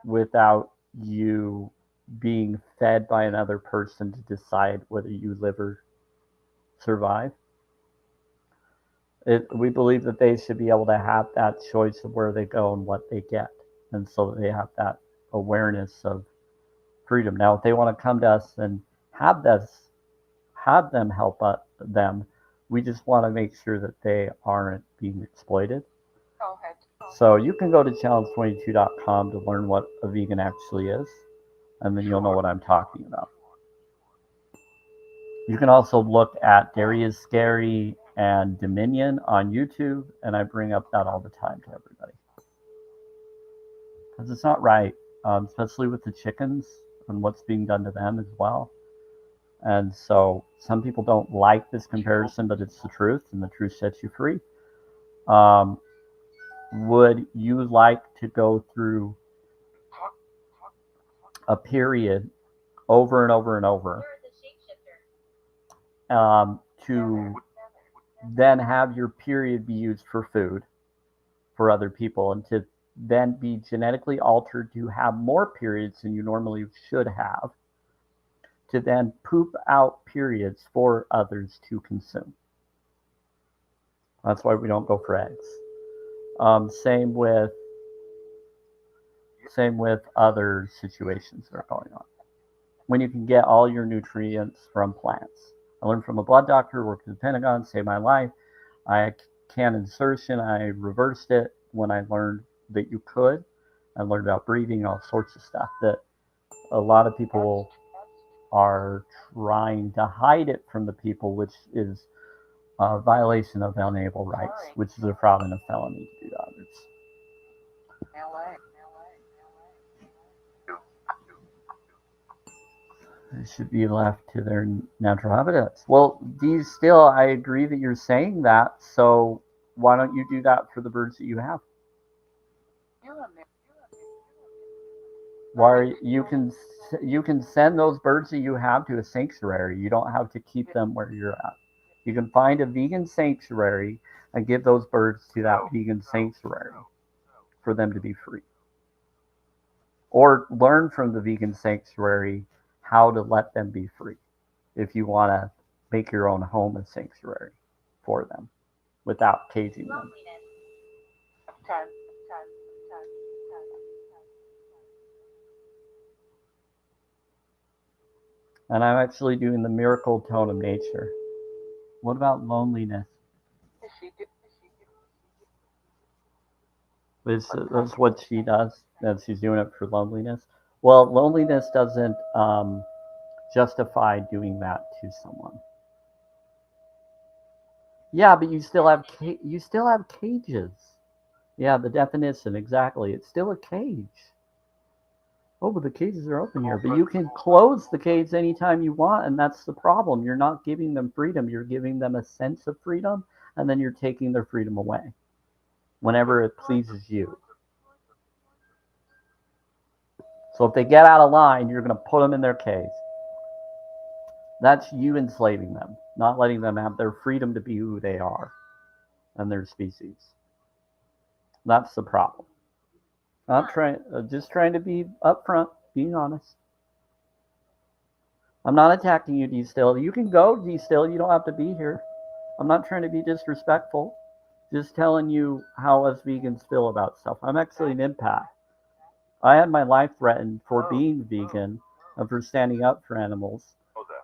without you being fed by another person to decide whether you live or survive? We believe that they should be able to have that choice of where they go and what they get, and so they have that awareness of freedom. Now, if they want to come to us and have them help them, we just want to make sure that they aren't being exploited. So you can go to challenge22.com to learn what a vegan actually is, and then you'll know what I'm talking about. You can also look at Dairy is Scary and Dominion on YouTube, and I bring up that all the time to everybody. Because it's not right, especially with the chickens and what's being done to them as well. And so some people don't like this comparison, but it's the truth, and the truth sets you free. Would you like to go through a period over and over and over to then have your period be used for food for other people, and to then be genetically altered to have more periods than you normally should have, to then poop out periods for others to consume. That's why we don't go for eggs. Same with other situations that are going on. When you can get all your nutrients from plants. I learned from a blood doctor, worked at the Pentagon, saved my life. I can insertion, I reversed it when I learned that you could. I learned about breathing, all sorts of stuff that a lot of people are trying to hide it from the people, which is a violation of unalienable rights, which is a fraud and a felony to do to others. They should be left to their natural habitats. Well, I agree that you're saying that, so why don't you do that for the birds that you have? You can send those birds that you have to a sanctuary. You don't have to keep them where you're at. You can find a vegan sanctuary and give those birds to that vegan sanctuary for them to be free. Or learn from the vegan sanctuary how to let them be free if you want to make your own home a sanctuary for them without caging them. And I'm actually doing the miracle tone of nature. What about loneliness? That's what she does, and she's doing it for loneliness. Well, loneliness doesn't justify doing that to someone. Yeah, but you still have cages. Yeah, the definition, exactly. It's still a cage. Oh, but the cages are open here. But you can close the cage anytime you want, and that's the problem. You're not giving them freedom. You're giving them a sense of freedom, and then you're taking their freedom away whenever it pleases you. So if they get out of line, you're going to put them in their cage. That's you enslaving them, not letting them have their freedom to be who they are and their species. That's the problem. Just trying to be upfront, being honest. I'm not attacking you, D-Still. You can go, D-Still. You don't have to be here. I'm not trying to be disrespectful. Just telling you how us vegans feel about stuff. I'm actually an empath. I had my life threatened for being vegan and for standing up for animals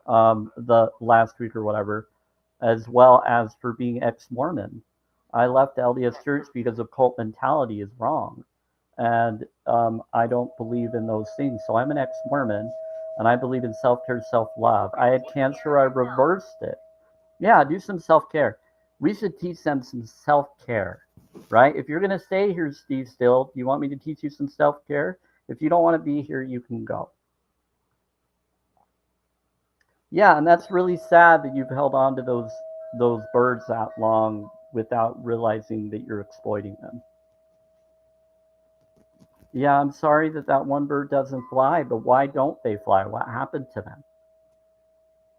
the last week or whatever, as well as for being ex-Mormon. I left the LDS Church because of cult mentality is wrong. And I don't believe in those things. So I'm an ex-Mormon, and I believe in self-care, self-love. I had cancer, I reversed it. Yeah, do some self-care. We should teach them some self-care, right? If you're going to stay here, Steve, still, do you want me to teach you some self-care? If you don't want to be here, you can go. Yeah, and that's really sad that you've held on to those birds that long without realizing that you're exploiting them. Yeah, I'm sorry that one bird doesn't fly, but why don't they fly? What happened to them?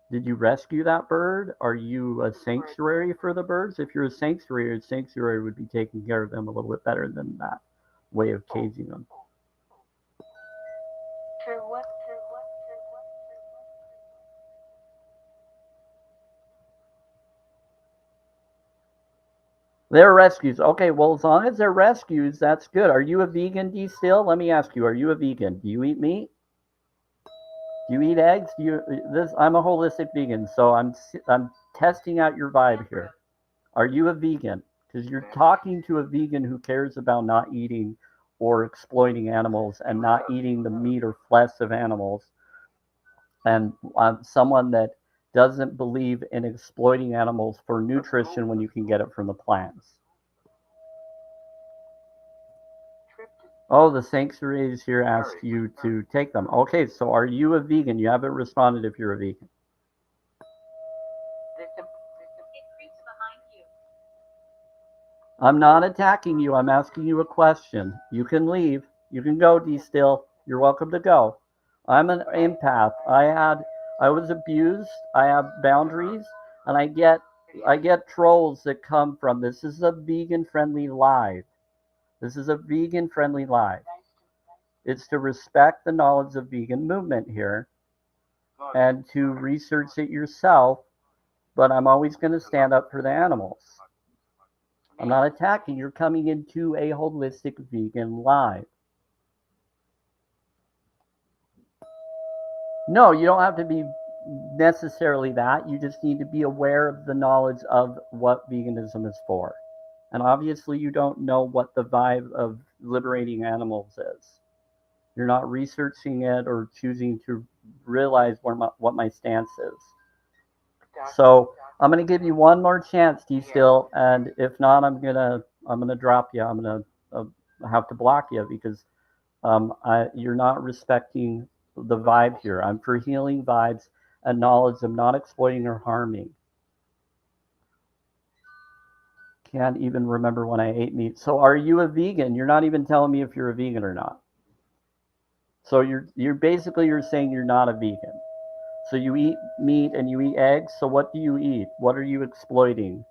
Did you rescue that bird? Are you a sanctuary for the birds? If you're a sanctuary would be taking care of them a little bit better than that way of caging them. They're rescues. Okay, well, as long as they're rescues, that's good. Are you a vegan, D still? Let me ask you, are you a vegan? Do you eat meat? Do you eat eggs? I'm a holistic vegan, so I'm testing out your vibe here. Are you a vegan? Because you're talking to a vegan who cares about not eating or exploiting animals and not eating the meat or flesh of animals, and someone that doesn't believe in exploiting animals for nutrition when you can get it from the plants. Oh, the sanctuaries here ask you to take them. Okay, so are you a vegan? You haven't responded if you're a vegan. I'm not attacking you. I'm asking you a question. You can leave. You can go, D still. You're welcome to go. I'm an empath. I was abused. I have boundaries, and I get trolls that come from this is a vegan friendly live. This is a vegan friendly live. It's to respect the knowledge of vegan movement here. and to research it yourself, but I'm always going to stand up for the animals. I'm not attacking. You're coming into a holistic vegan live. No, you don't have to be necessarily that. You just need to be aware of the knowledge of what veganism is for. And obviously, you don't know what the vibe of liberating animals is. You're not researching it or choosing to realize what my stance is. So I'm gonna give you one more chance, D still, and if not, I'm gonna drop you. I'm gonna have to block you because you're not respecting the vibe here. I'm for healing vibes and knowledge. I'm not exploiting or harming. Can't even remember when I ate meat. So are you a vegan? You're not even telling me if you're a vegan or not. So you're basically you're saying you're not a vegan. So you eat meat and you eat eggs. So what do you eat? What are you exploiting?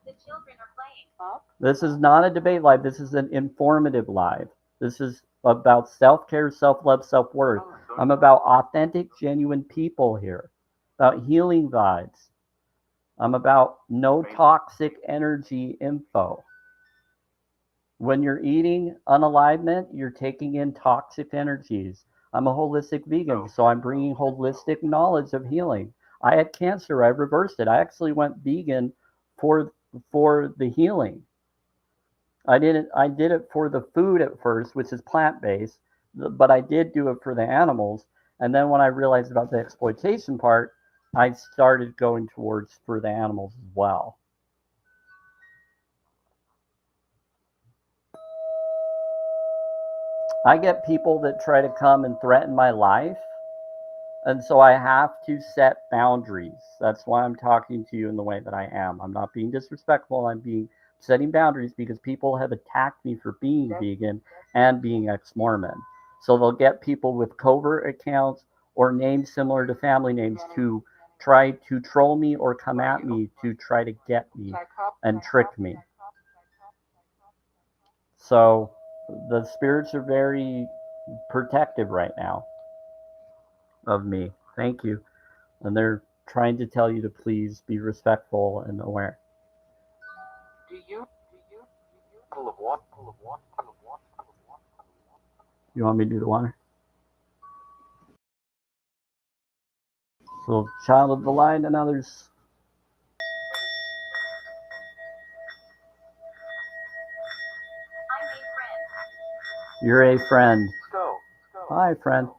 The children are playing. This is not a debate live. This is an informative live. This is about self-care, self-love, self-worth. I'm about authentic, genuine people here. About healing vibes. I'm about no toxic energy info. When you're eating unalignment, you're taking in toxic energies. I'm a holistic vegan, so I'm bringing holistic knowledge of healing. I had cancer, I reversed it. I actually went vegan for the healing. I did it for the food at first, which is plant-based, but I did do it for the animals. And then when I realized about the exploitation part, I started going towards for the animals as well. I get people that try to come and threaten my life, and so I have to set boundaries. That's why I'm talking to you in the way that I am. I'm not being disrespectful. I'm setting boundaries because people have attacked me for being vegan and being ex-Mormon. So they'll get people with covert accounts or names similar to family names to try to troll me or come at me to try to get me and trick me. So the spirits are very protective right now of me. Thank you. And they're trying to tell you to please be respectful and aware. You want me to do the water? So, child of the light and others. I'm a friend. You're a friend. Hi, friend.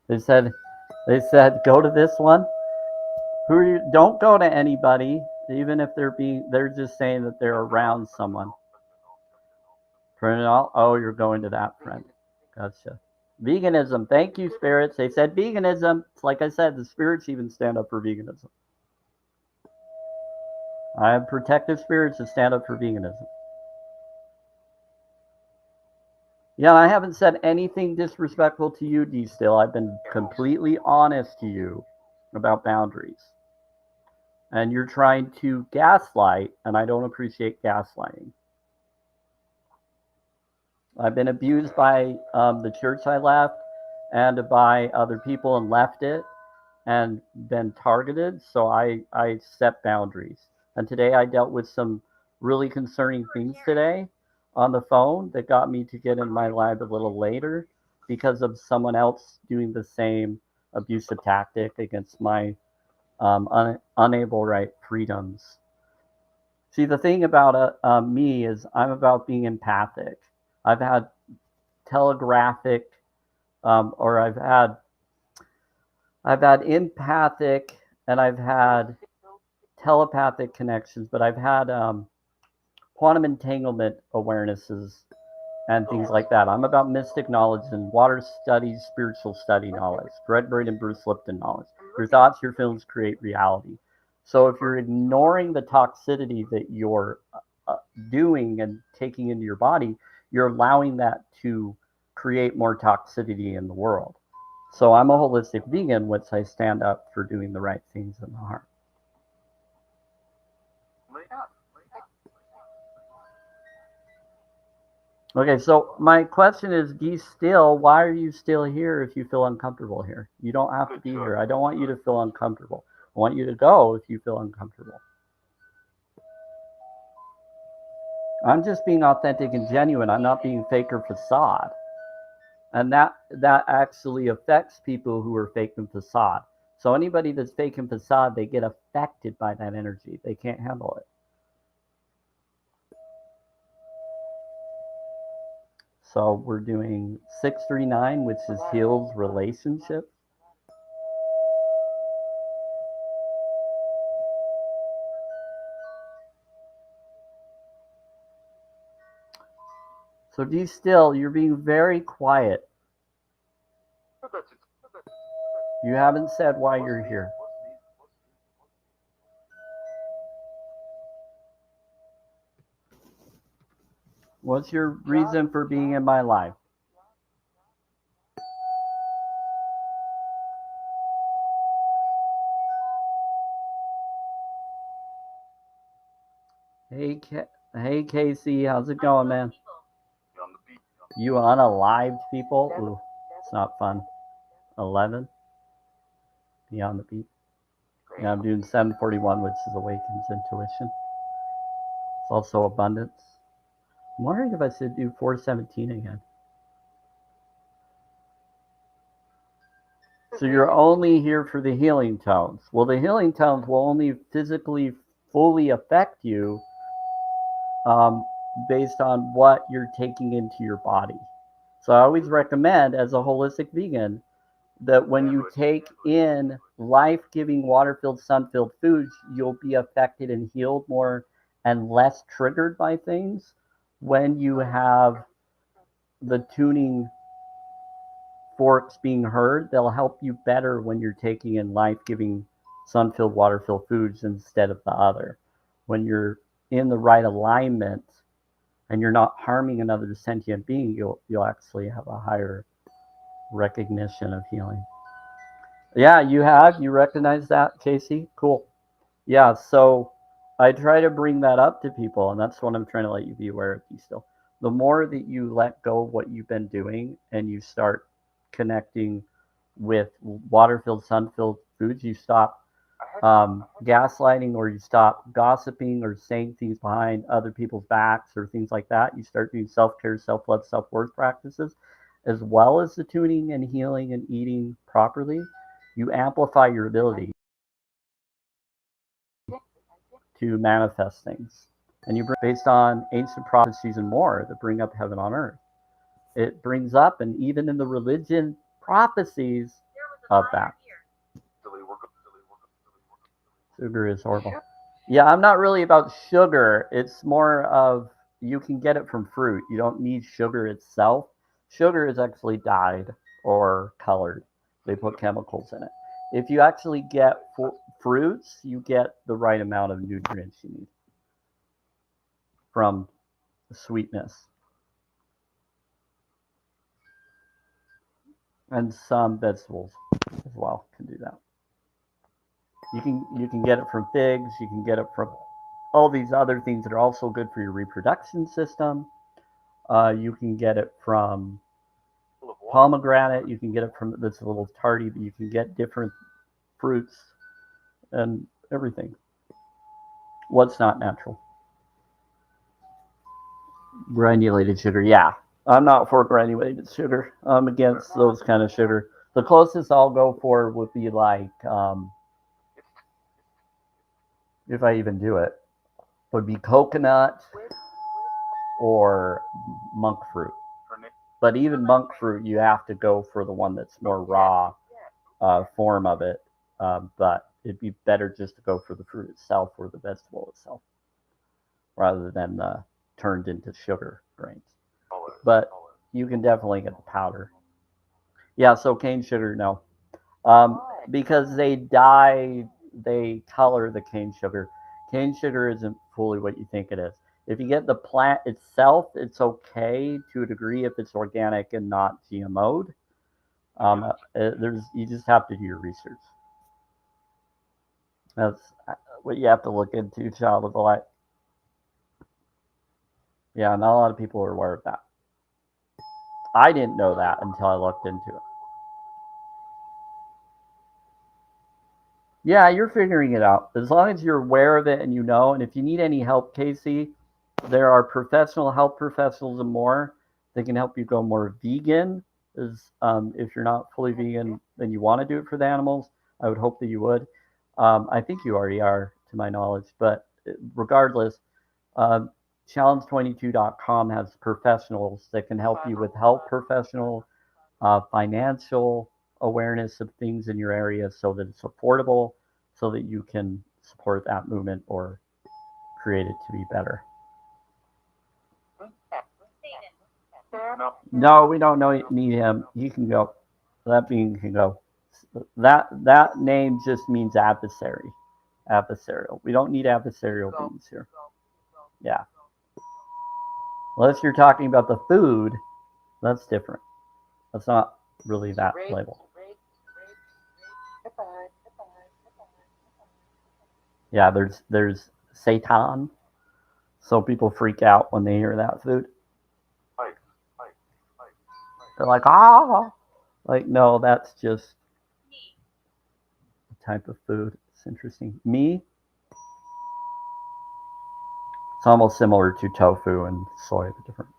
They said, go to this one. Who are you? Don't go to anybody, even if they're just saying that they're around someone. Turn it all. Oh, you're going to that friend. Gotcha. Veganism. Thank you, spirits. They said veganism. It's like I said, the spirits even stand up for veganism. I have protective spirits that stand up for veganism. Yeah, I haven't said anything disrespectful to you, D. Still, I've been completely honest to you about boundaries. And you're trying to gaslight, and I don't appreciate gaslighting. I've been abused by the church I left and by other people and left it and been targeted. So I set boundaries. And today I dealt with some really concerning things today on the phone that got me to get in my live a little later because of someone else doing the same abusive tactic against my unable right freedoms. See, the thing about me is I'm about being empathic. I've had telegraphic, or I've had empathic, and I've had telepathic connections, but I've had quantum entanglement awarenesses and things like that. I'm about mystic knowledge and water studies, spiritual study knowledge, Greg Braid and Bruce Lipton knowledge. Your thoughts, your feelings create reality. So if you're ignoring the toxicity that you're doing and taking into your body, you're allowing that to create more toxicity in the world. So I'm a holistic vegan, which I stand up for doing the right things in the heart. Okay, so my question is, be still. Why are you still here if you feel uncomfortable here? You don't have to be here. I don't want you to feel uncomfortable. I want you to go if you feel uncomfortable. I'm just being authentic and genuine. I'm not being fake or facade. And that actually affects people who are fake and facade. So anybody that's fake and facade, they get affected by that energy. They can't handle it. So we're doing 639, which is heals relationship. So be still. You're being very quiet. You haven't said why you're here. What's your reason for being in my life? Hey, hey, Casey, how's it going, man? On the beat. You unalived people? Ooh, it's not fun. 11, beyond the beat. Yeah, I'm doing 741, which is awakens intuition. It's also abundance. I'm wondering if I should do 417 again. So you're only here for the healing tones. Well, the healing tones will only physically fully affect you um, based on what you're taking into your body. So I always recommend, as a holistic vegan, that when you take in life-giving water-filled, sun-filled foods, you'll be affected and healed more and less triggered by things when you have the tuning forks being heard. They'll help you better when you're taking in life-giving, sun-filled, water-filled foods instead of the other. When you're in the right alignment and you're not harming another sentient being, you'll actually have a higher recognition of healing. Yeah, you recognize that, Casey? Cool. Yeah, so I try to bring that up to people, and that's what I'm trying to let you be aware of, you still. The more that you let go of what you've been doing and you start connecting with water-filled, sun-filled foods, you stop gaslighting, or you stop gossiping or saying things behind other people's backs or things like that. You start doing self-care, self-love, self-worth practices, as well as the tuning and healing and eating properly. You amplify your ability to manifest things. And you bring, based on ancient prophecies and more that bring up heaven on earth. It brings up, and even in the religion prophecies of that. Sugar is horrible. Yeah, I'm not really about sugar. It's more of, you can get it from fruit. You don't need sugar itself. Sugar is actually dyed or colored. They put chemicals in it. If you actually get fruits, you get the right amount of nutrients you need from sweetness. And some vegetables as well can do that. You can get it from figs. You can get it from all these other things that are also good for your reproduction system. You can get it from pomegranate. You can get it from, that's a little tardy, but you can get different fruits and everything. What's not natural? Granulated sugar. Yeah, I'm not for granulated sugar. I'm against those kind of sugar. The closest I'll go for would be like, if I even do it, would be coconut or monk fruit. But even monk fruit, you have to go for the one that's more raw form of it. But it'd be better just to go for the fruit itself or the vegetable itself, rather than the turned into sugar grains. But you can definitely get the powder. Yeah, so cane sugar, no. Because they color the cane sugar. Cane sugar isn't fully what you think it is. If you get the plant itself, it's okay to a degree if it's organic and not GMO'd. You just have to do your research. That's what you have to look into, child of the light. Yeah, not a lot of people are aware of that. I didn't know that until I looked into it. Yeah, you're figuring it out. As long as you're aware of it and you know, and if you need any help, Casey, there are professional health professionals and more that can help you go more vegan. If you're not fully vegan, then you want to do it for the animals. I would hope that you would. I think you already are, to my knowledge. But regardless, challenge22.com has professionals that can help you with health professional, financial awareness of things in your area so that it's affordable, so that you can support that movement or create it to be better. No, we don't need him. He can go. That being can go. That name just means adversary. Adversarial. We don't need adversarial beings here. Yeah. Unless you're talking about the food, that's different. That's not really that label. Yeah, there's Satan. So people freak out when they hear that food. They're like, ah, like no, that's just a type of food. It's interesting. Me, it's almost similar to tofu and soy, but different.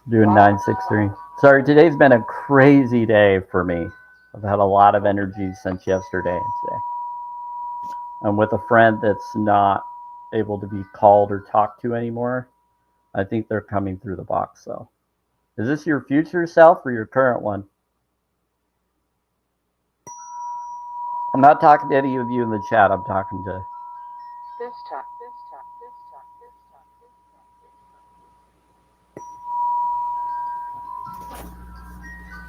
Doing 963. Sorry, today's been a crazy day for me. I've had a lot of energy since yesterday and today. I'm with a friend that's not able to be called or talked to anymore. I think they're coming through the box though. Is this your future self or your current one? I'm not talking to any of you in the chat. I'm talking to this time.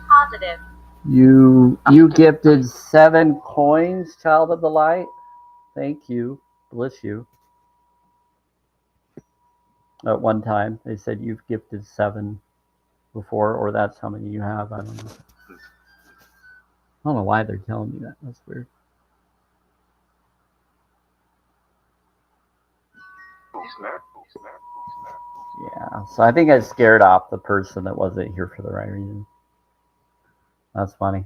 Positive. you. You gifted 7 coins, child of the light. Thank you. Bless you. At one time, they said you've gifted 7 before, or that's how many you have. I don't know. I don't know why they're telling me that. That's weird. Yeah, so I think I scared off the person that wasn't here for the right reason. That's funny.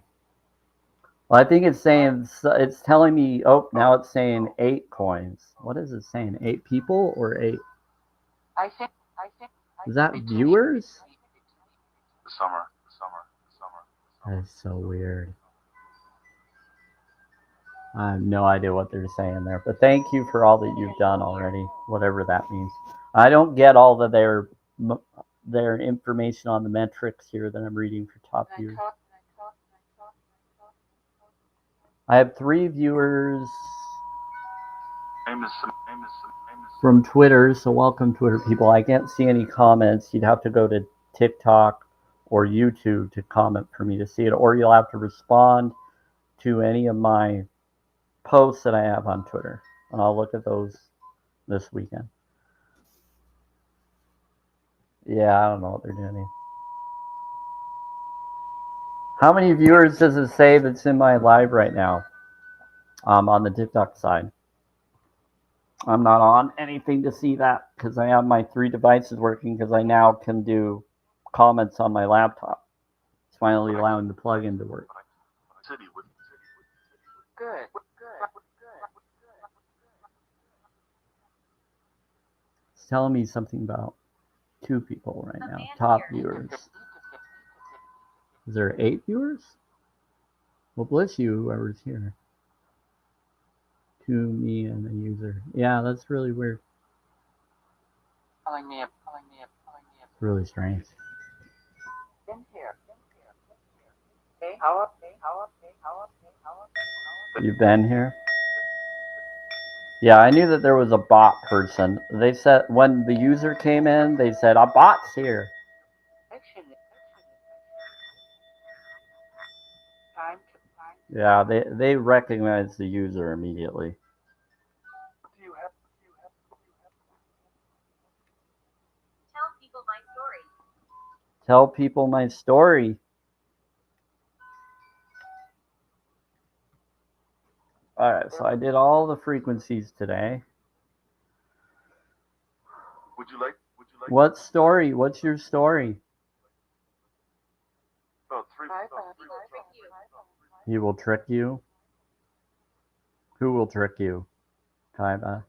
Well, I think it's saying, it's telling me, oh, now it's saying 8 coins. What is it saying? 8 people or 8? I think. Is that viewers? Summer. That is so weird. I have no idea what they're saying there, but thank you for all that you've done already, whatever that means. I don't get all of their information on the metrics here that I'm reading for top viewers. I have 3 viewers from Twitter, so welcome Twitter people. I can't see any comments. You'd have to go to TikTok or YouTube to comment for me to see it, or you'll have to respond to any of my posts that I have on Twitter, and I'll look at those this weekend. Yeah, I don't know what they're doing here. How many viewers does it say that's in my live right now? On the TikTok side. I'm not on anything to see that because I have my 3 devices working because I now can do comments on my laptop. It's finally allowing the plug-in to work. Good. It's telling me something about 2 people right now. Top viewers. Is there 8 viewers? Well, bless you, whoever's here. To me and the user. Yeah, that's really weird. Calling me up. It's really strange. In here. Hey, how up? You've been here? Yeah, I knew that there was a bot person. They said when the user came in, they said, a bot's here. Yeah, they recognize the user immediately. Tell people my story. Tell people my story. All right, Okay, so I did all the frequencies today. Would you like? What story? What's your story? Oh, three. Hi, Oh, He will trick you. He will trick you. Who will trick you? Kaiba.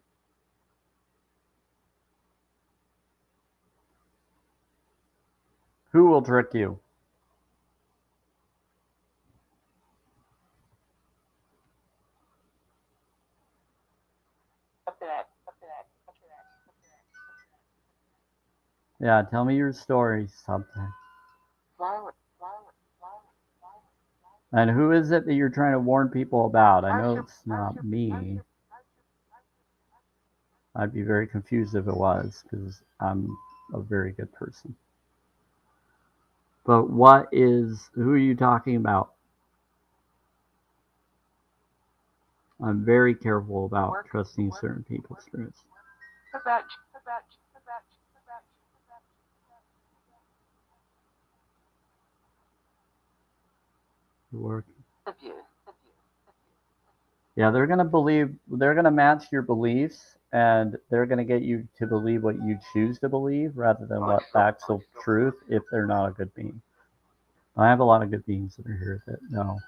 Who will trick you? up to that. Yeah, tell me your story, something. Flower. And who is it that you're trying to warn people about? I know it's not me. I'd be very confused if it was, because I'm a very good person. But who are you talking about? I'm very careful about trusting certain people's spirits. About Work. abuse. Yeah, they're gonna match your beliefs, and they're gonna get you to believe what you choose to believe rather than what the actual truth, if they're not a good being. I have a lot of good beings that are here that know.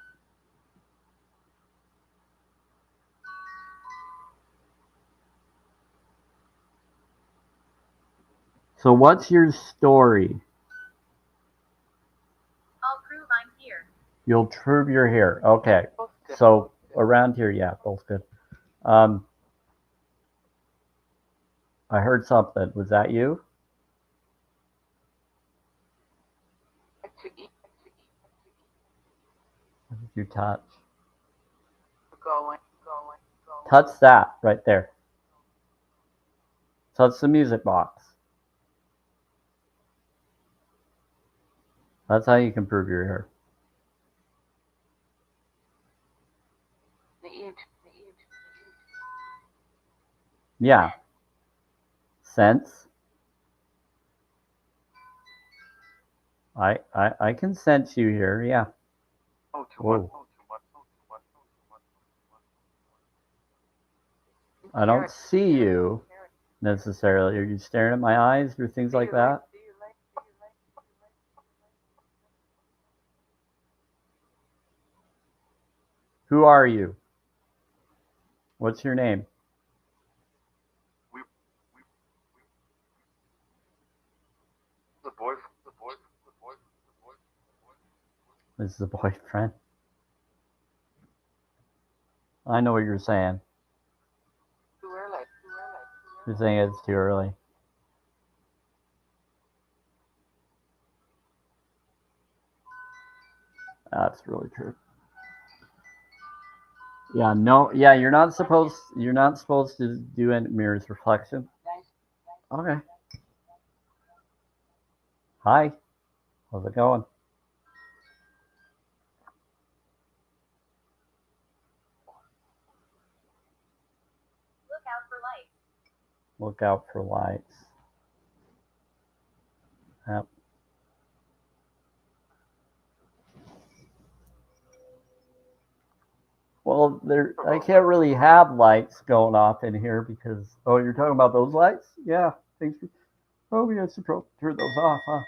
So what's your story? I'll prove I'm here. You'll prove you're here. Okay. So around here, yeah, both good. I heard something. Was that you? To eat. What did you touch? Going. Touch that right there. Touch the music box. That's how you can prove you're here. The eat. Yeah. Sense. I can sense you here. Yeah. Oh, too Whoa. much. Oh, too much. Oh, too much. Oh, too much. I don't see you necessarily. Are you staring at my eyes or things like that? Who are you? What's your name? The boy. This is a boyfriend. I know what you're saying. Too early. You're saying it's too early. That's really true. Yeah, no, yeah, you're not supposed to do any mirrors reflection. Okay. Hi. How's it going? Look out for lights. Look out for lights. Yep. Well, I can't really have lights going off in here because. Oh, you're talking about those lights? Yeah. Thanks. Oh, we had to turn those off, huh?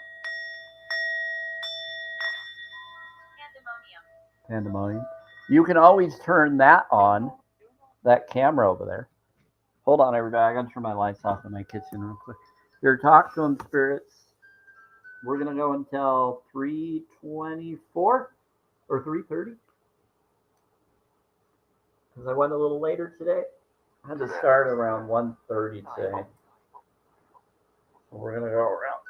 Pandemonium. Pandemonium. You can always turn that on. That camera over there. Hold on, everybody. I gotta turn my lights off in my kitchen real quick. Here, talk to them, spirits. We're gonna go until 3:24 or 3:30 because I went a little later today. I had to start around 1:30 today. So we're gonna go around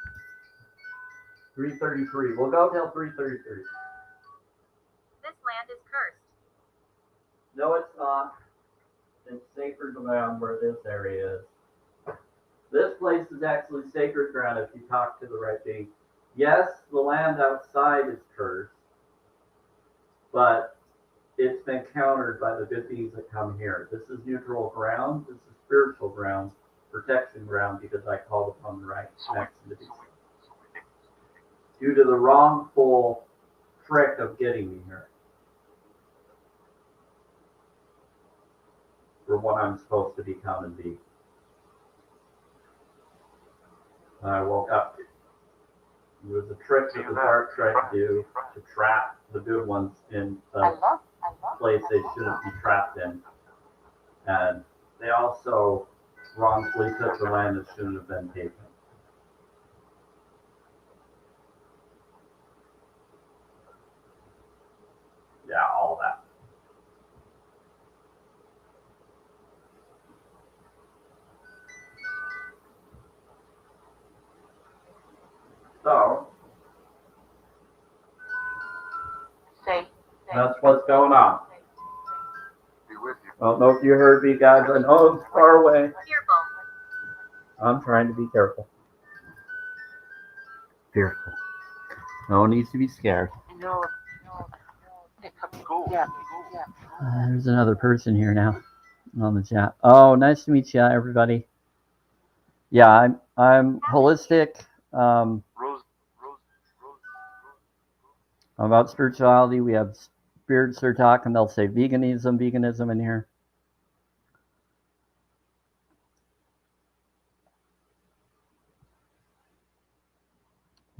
3:33. We'll go till 3:33. This land is cursed. No, it's not. It's sacred ground where this area is. This place is actually sacred ground if you talk to the right being. Yes, the land outside is cursed, but it's been countered by the good beings that come here. This is neutral ground. This is spiritual ground, protection ground, because I called upon the right next to be. Due to the wrongful trick of getting me here. for what I'm supposed to become and be. And I woke up. It was a trick that the dark tried to do to trap the good ones in a place they shouldn't be trapped in. And they also wrongfully took the land that shouldn't have been taken. Yeah, all that. So, that's what's going on. Be with you. I don't know if you heard me, guys. I know it's far away. Fearful. I'm trying to be careful. Fearful. No one needs to be scared. Cool. Yeah. There's another person here now on the chat. Oh, nice to meet you, everybody. Yeah, I'm holistic. Rose. I'm about spirituality. We have spirits are talking. They'll say veganism in here.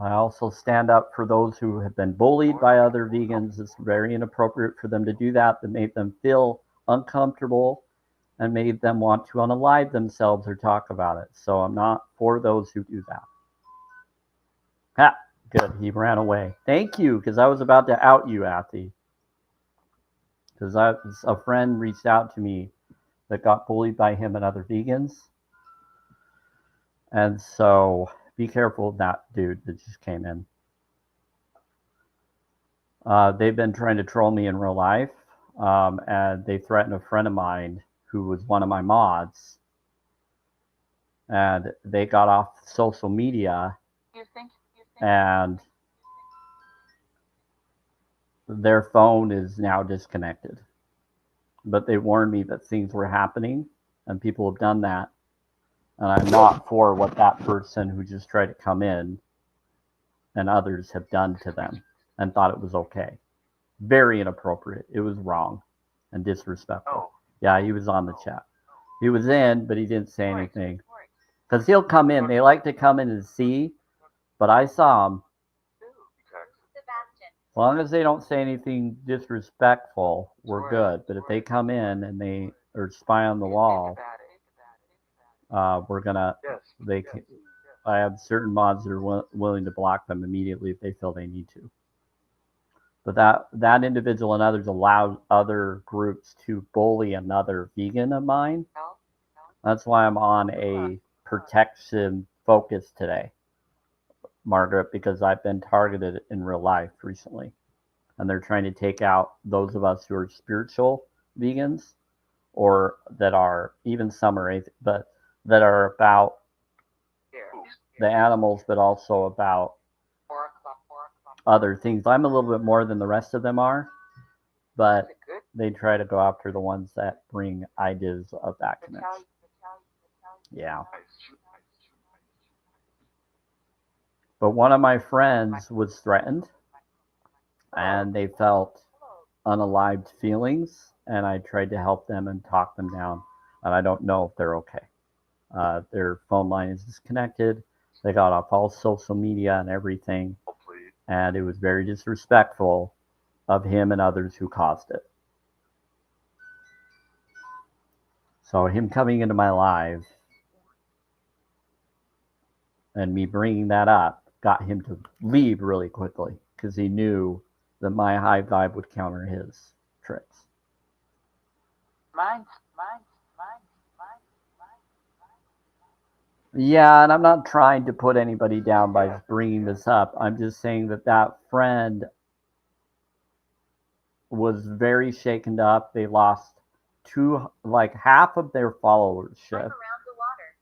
I also stand up for those who have been bullied by other vegans. It's very inappropriate for them to do that. That made them feel uncomfortable and made them want to unalive themselves or talk about it. So I'm not for those who do that. Ha! Good. He ran away. Thank you, because I was about to out you, Athy. Because a friend reached out to me that got bullied by him and other vegans. And so be careful of that dude that just came in. They've been trying to troll me in real life. And they threatened a friend of mine who was one of my mods. And they got off social media. And their phone is now disconnected. But they warned me that things were happening and people have done that. And I'm not for what that person who just tried to come in and others have done to them and thought it was okay. Very inappropriate. It was wrong and disrespectful. Yeah, he was on the chat. He was in, but he didn't say anything. Because he'll come in. They like to come in and see, but I saw him. Sebastian. As long as they don't say anything disrespectful, we're good. But if they come in and they or spy on the wall, we're gonna. Yes. I have certain mods that are willing to block them immediately if they feel they need to. But that individual and others allowed other groups to bully another vegan of mine. That's why I'm on a protection focus today, Margaret, because I've been targeted in real life recently. And they're trying to take out those of us who are spiritual vegans or that are, even some are, but that are about the animals, but also about other things. I'm a little bit more than the rest of them are, but they try to go after the ones that bring ideas of that connection. Yeah. But one of my friends was threatened, and they felt unalived feelings, and I tried to help them and talk them down, and I don't know if they're okay. Their phone line is disconnected. They got off all social media and everything, and it was very disrespectful of him and others who caused it. So him coming into my live and me bringing that up got him to leave really quickly because he knew that my high vibe would counter his tricks. Yeah, and I'm not trying to put anybody down by bringing this up. I'm just saying that friend was very shaken up. They lost half of their followership. Around the water.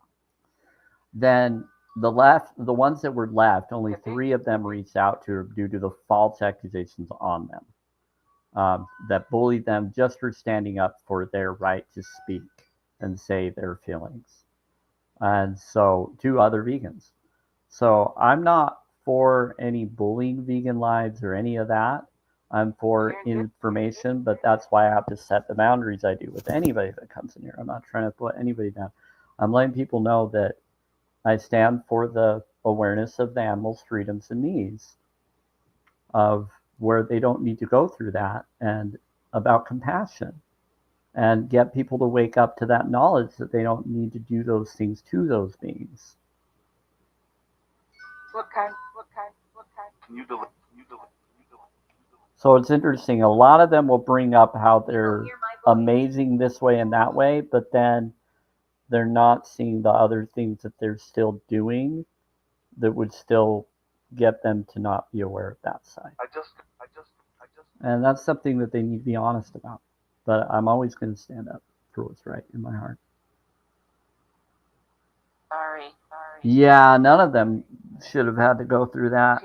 Then the ones that were left, only 3 of them reached out to her due to the false accusations on them that bullied them just for standing up for their right to speak and say their feelings. And so 2 other vegans. So I'm not for any bullying vegan lives or any of that. I'm for information, but that's why I have to set the boundaries I do with anybody that comes in here. I'm not trying to put anybody down. I'm letting people know that I stand for the awareness of the animal's freedoms and needs, of where they don't need to go through that, and about compassion, and get people to wake up to that knowledge that they don't need to do those things to those beings. What kind? Can you delete? So it's interesting. A lot of them will bring up how they're amazing this way and that way, but then they're not seeing the other things that they're still doing that would still get them to not be aware of that side. I just. And that's something that they need to be honest about. But I'm always going to stand up for what's right in my heart. Sorry. Yeah, none of them should have had to go through that.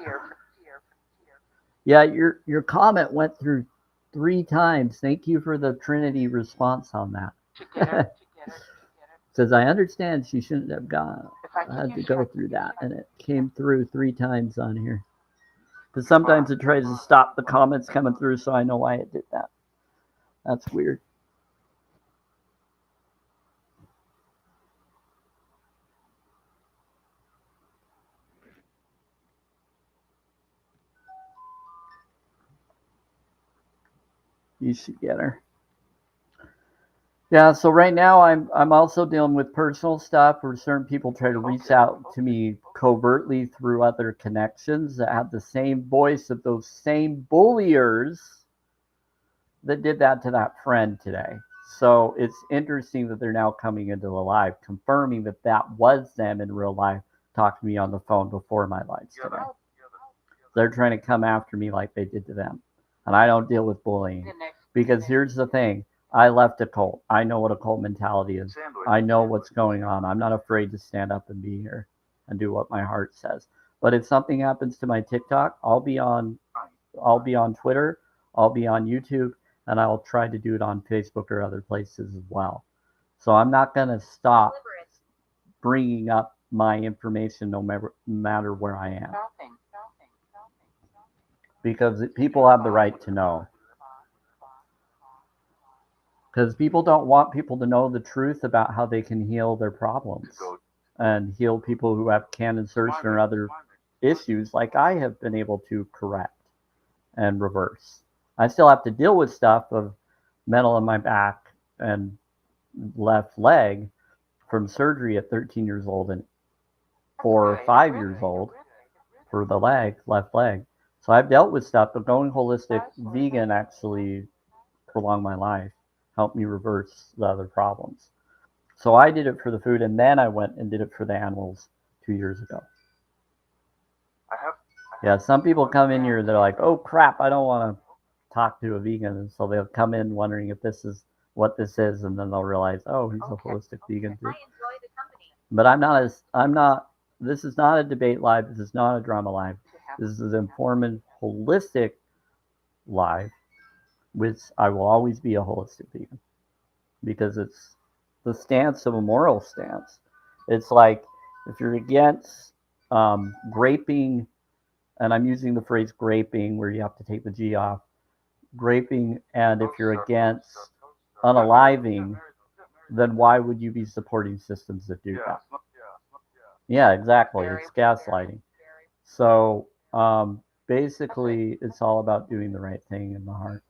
Yeah, your comment went through 3 times. Thank you for the Trinity response on that. Together. Says, I understand she shouldn't have had to go through that. And it came through 3 times on here. Because sometimes it tries to stop the comments coming through, so I know why it did that. That's weird. You should get her. Yeah, so right now I'm also dealing with personal stuff where certain people try to reach out to me covertly through other connections that have the same voice of those same bulliers that did that to that friend today. So it's interesting that they're now coming into the live, confirming that that was them in real life, talking to me on the phone before my lives today. They're trying to come after me like they did to them. And I don't deal with bullying. Because here's the thing. I left a cult. I know what a cult mentality is. I know what's going on. I'm not afraid to stand up and be here and do what my heart says. But if something happens to my TikTok, I'll be on Twitter, I'll be on YouTube, and I'll try to do it on Facebook or other places as well. So I'm not going to stop bringing up my information no matter where I am. Because people have the right to know. Because people don't want people to know the truth about how they can heal their problems and heal people who have can insertion or other issues like I have been able to correct and reverse. I still have to deal with stuff of metal in my back and left leg from surgery at 13 years old and 4 or 5 years old for the left leg. So I've dealt with stuff, but going holistic vegan actually prolonged my life, helped me reverse the other problems. So I did it for the food, and then I went and did it for the animals 2 years ago. Yeah, some people come in here, they're like, oh crap, I don't want to talk to a vegan. And so they'll come in wondering if this is what this is, and then they'll realize, oh, he's a holistic vegan too. I enjoy the company. But this is not a debate live, this is not a drama live. This is an informative, holistic live, which I will always be a holistic vegan. Because it's the stance of a moral stance. It's like if you're against graping, and I'm using the phrase graping where you have to take the G off, graping, and if you're against unaliving, then why would you be supporting systems that do that? Yeah, exactly. It's gaslighting. So basically, it's all about doing the right thing in the heart.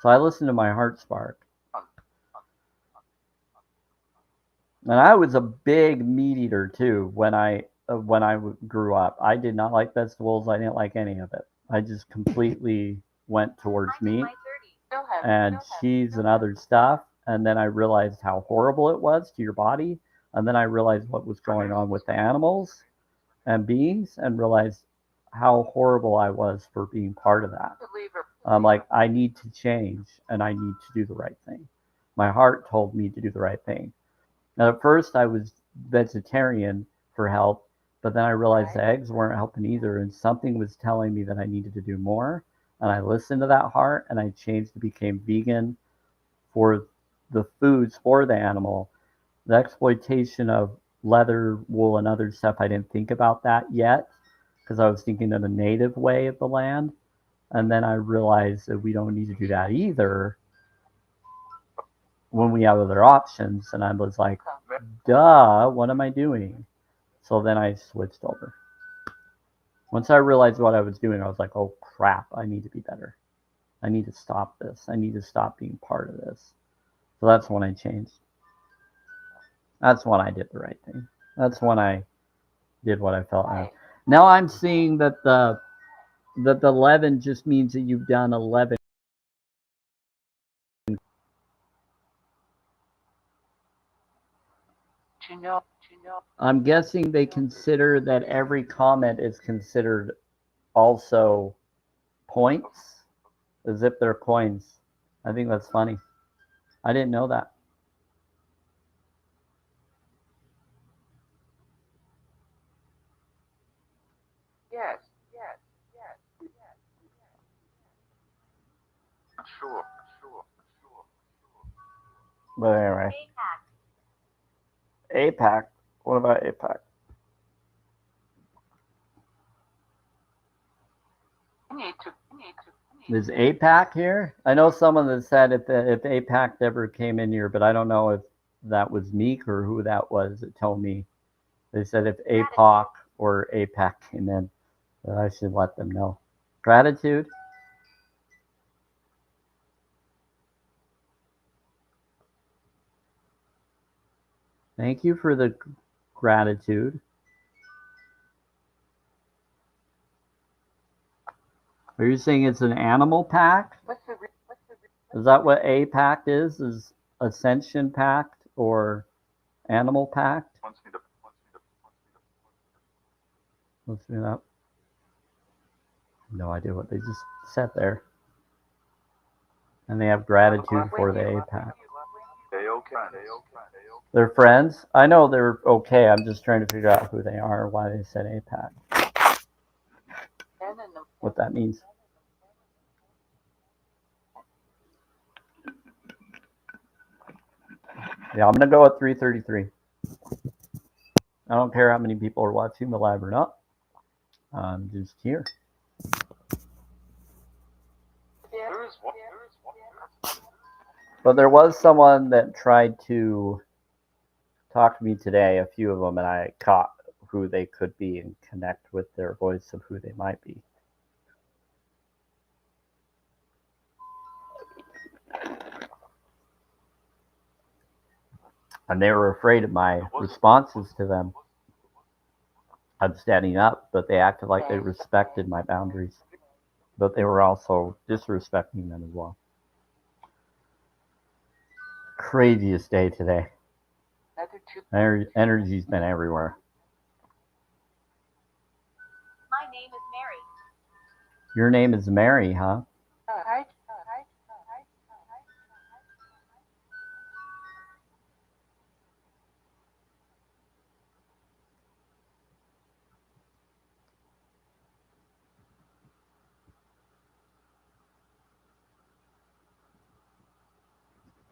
So I listen to my heart spark. And I was a big meat eater too when I grew up. I did not like vegetables. I didn't like any of it. I just completely went towards meat and cheese and other stuff. And then I realized how horrible it was to your body. And then I realized what was going on with the animals and beings, and realized how horrible I was for being part of that. I'm like, I need to change and I need to do the right thing. My heart told me to do the right thing. Now, at first, I was vegetarian for health, but then I realized the eggs weren't helping either, and something was telling me that I needed to do more. And I listened to that heart, and I changed and became vegan for the foods for the animal. The exploitation of leather, wool, and other stuff, I didn't think about that yet because I was thinking in a native way of the land. And then I realized that we don't need to do that either when we have other options. And I was like, duh, what am I doing? So then I switched over. Once I realized what I was doing, I was like, oh crap, I need to be better. I need to stop this. I need to stop being part of this. So that's when I changed. That's when I did the right thing. That's when I did what I felt. Now I'm seeing that the 11 just means that you've done 11. I'm guessing they consider that every comment is considered also points, as if they're coins. I think that's funny. I didn't know that. Yes. Sure. But anyway, APAC. APAC. What about APAC? Is APAC here? I know someone that said if APAC ever came in here, but I don't know if that was Meek or who that was that told me. They said if APOC or APAC came in, that I should let them know. Gratitude. Thank you for the gratitude. Are you saying it's an animal pact? Is that what APAC is? Is Ascension Pact or Animal Pact? Let's do that. No idea what they just said there. And they have gratitude for the APAC. They're friends? I know they're okay. I'm just trying to figure out who they are, why they said APAC. What that means. Yeah, I'm going to go with 333. I don't care how many people are watching the live or not. I'm just here. But there was someone that tried to talk to me today, a few of them, and I caught who they could be and connect with their voice of who they might be. And they were afraid of my responses to them. I'm standing up, but they acted like they respected my boundaries. But they were also disrespecting them as well. Craziest day today. Energy's been everywhere. My name is Mary. Your name is Mary, huh?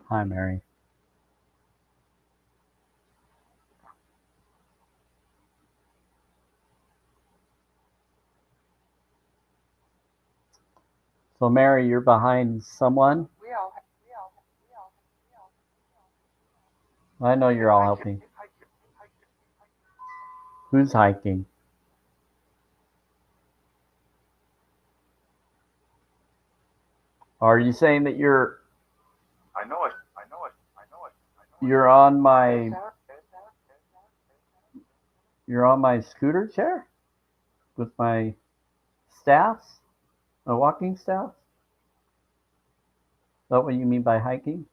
Hi, Mary. So, Mary, you're behind someone? I know you're all helping. Who's hiking? Are you saying that you're on my scooter chair with my staffs, my walking staff? Is that what you mean by hiking?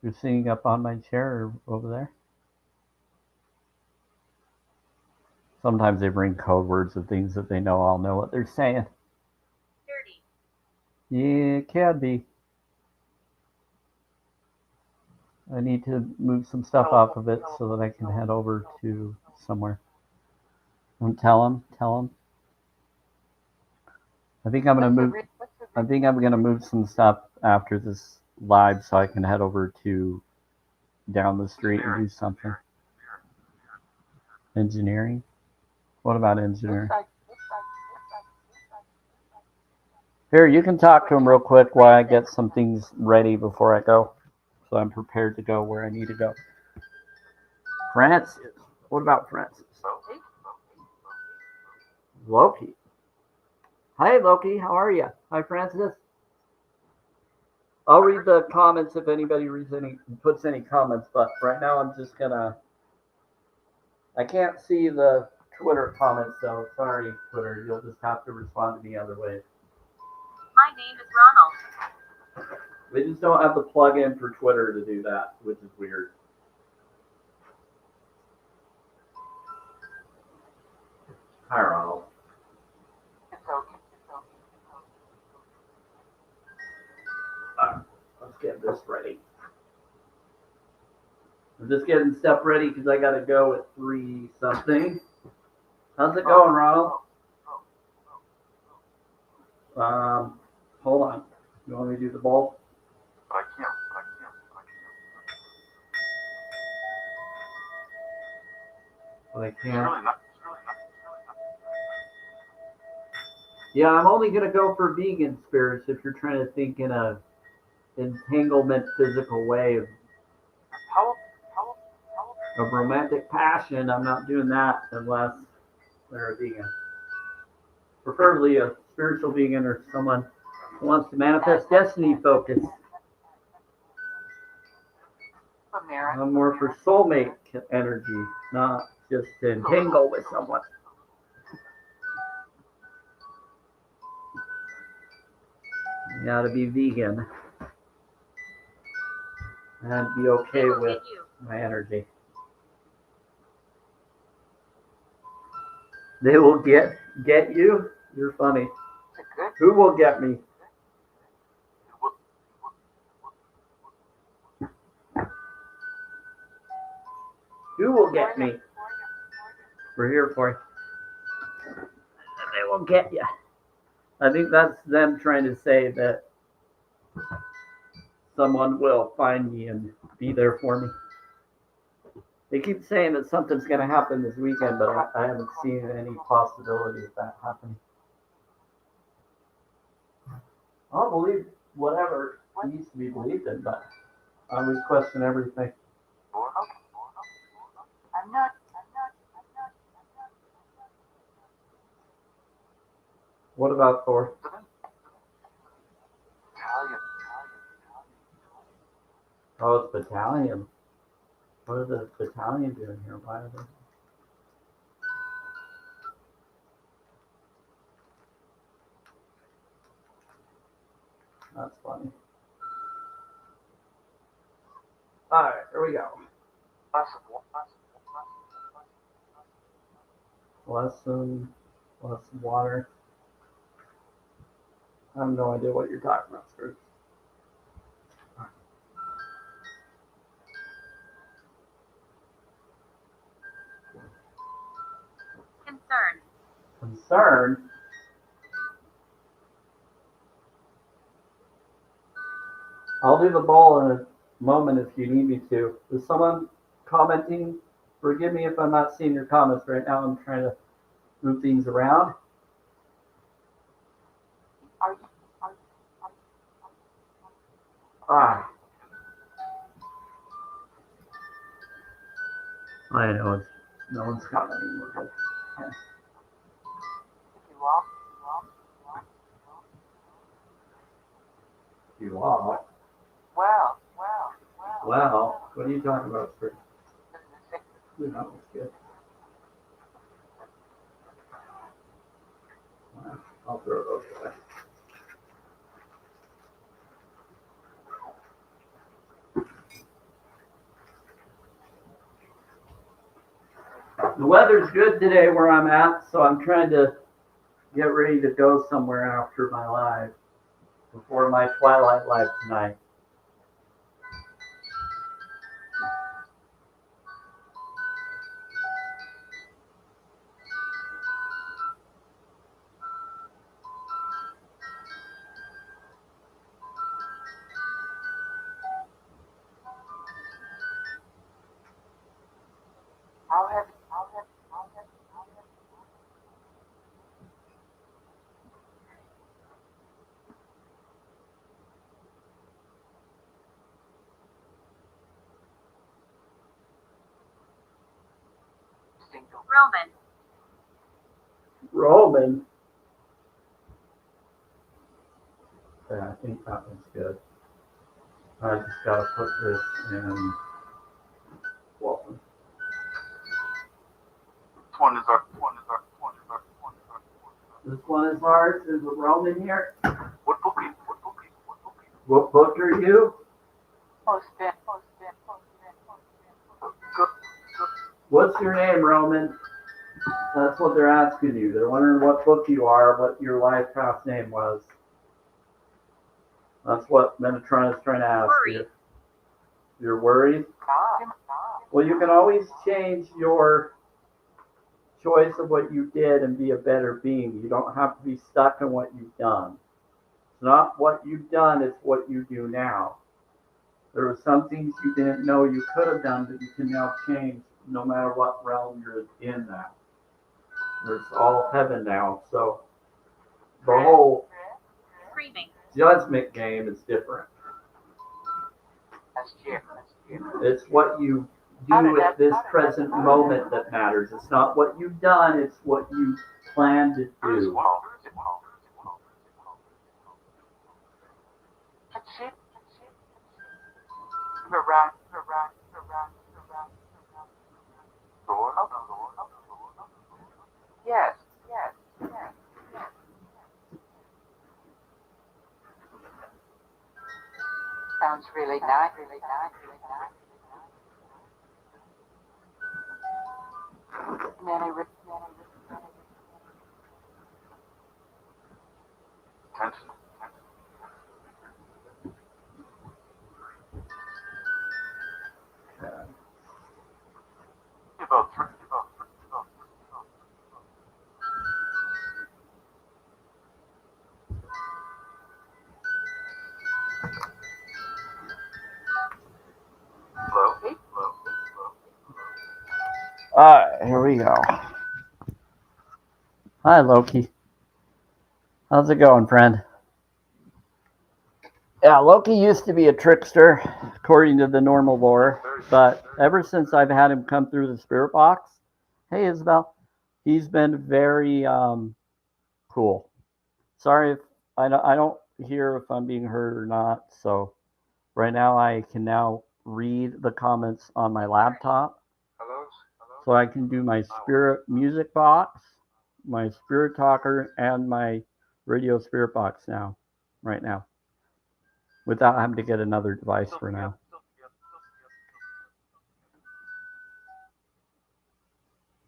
You're sitting up on my chair or over there? Sometimes they bring code words of things that they know I'll know what they're saying. Dirty. Yeah, it can be. I need to move some stuff off of it so that I can head over to somewhere. Don't tell them. I think I'm gonna move some stuff after this live so I can head over to down the street and do something. Engineering? What about engineering? Here, you can talk to him real quick while I get some things ready before I go. So I'm prepared to go where I need to go. Francis. What about Francis? Loki. Hi, Loki. How are you? Hi, Francis. I'll read the comments if anybody puts any comments, but right now I'm just gonna. I can't see the Twitter comments, so sorry, Twitter. You'll just have to respond to me other ways. My name is Ronald. They just don't have the plug-in for Twitter to do that, which is weird. Hi, Ronald. It's okay. Alright, let's get this ready. I'm just getting stuff ready because I gotta go at 3 something. How's it going, Ronald? Hold on. You want me to do the bowl? But I can't. Well, I It's can't. really not. Yeah, I'm only gonna go for vegan spirits if you're trying to think in a entanglement physical way of romantic passion. I'm not doing that unless they're a vegan. Preferably a spiritual vegan or someone who wants to manifest destiny focus. I'm more for soulmate energy, not just to entangle with someone. You gotta be vegan and be okay with my energy. They will get you? You're funny. Who will get me? Who will get me? We're here for you. They will get you. I think that's them trying to say that someone will find me and be there for me. They keep saying that something's going to happen this weekend, but I haven't seen any possibility of that happening. I'll believe whatever needs to be believed in, but I always question everything. I'm not. What about Thor? Italian. Oh, it's battalion. What are the battalion doing here? Why are they? That's funny. All right, here we go. Lesson water. I have no idea what you're talking about, sir. Concern? I'll do the ball in a moment if you need me to. Is someone commenting? Forgive me if I'm not seeing your comments right now. I'm trying to move things around. Ah. I know it's no one's commenting. We're good. Okay. You are. Wow. What are you talking about, sir? You know, it's good. I'll throw those away. The weather's good today where I'm at, so I'm trying to get ready to go somewhere after my live, before my Twilight live tonight. Roman. Roman. Yeah, I think that one's good. I just gotta put this in. Well, this one is ours. There's a Roman here. What book are you? What book are you? What's your name, Roman? That's what they're asking you. They're wondering what book you are, what your life path name was. That's what Metatron is trying to ask you. You're worried? Well, you can always change your choice of what you did and be a better being. You don't have to be stuck in what you've done. It's not what you've done, it's what you do now. There were some things you didn't know you could have done that you can now change no matter what realm you're in now. It's all heaven now. So the whole Screaming. judgment game is different. It's what you do at this present moment that matters. It's not what you've done, it's what you plan to do. Yes. Sounds really nice. Tension. About three. Hello. Alright, here we go. Hi, Loki. How's it going, friend? Yeah, Loki used to be a trickster, according to the normal lore, but ever since I've had him come through the spirit box, hey, Isabel, he's been very cool. Sorry if I don't hear if I'm being heard or not, so right now I can now read the comments on my laptop, so I can do my spirit music box, my spirit talker, and my radio spirit box now, right now, without having to get another device for now.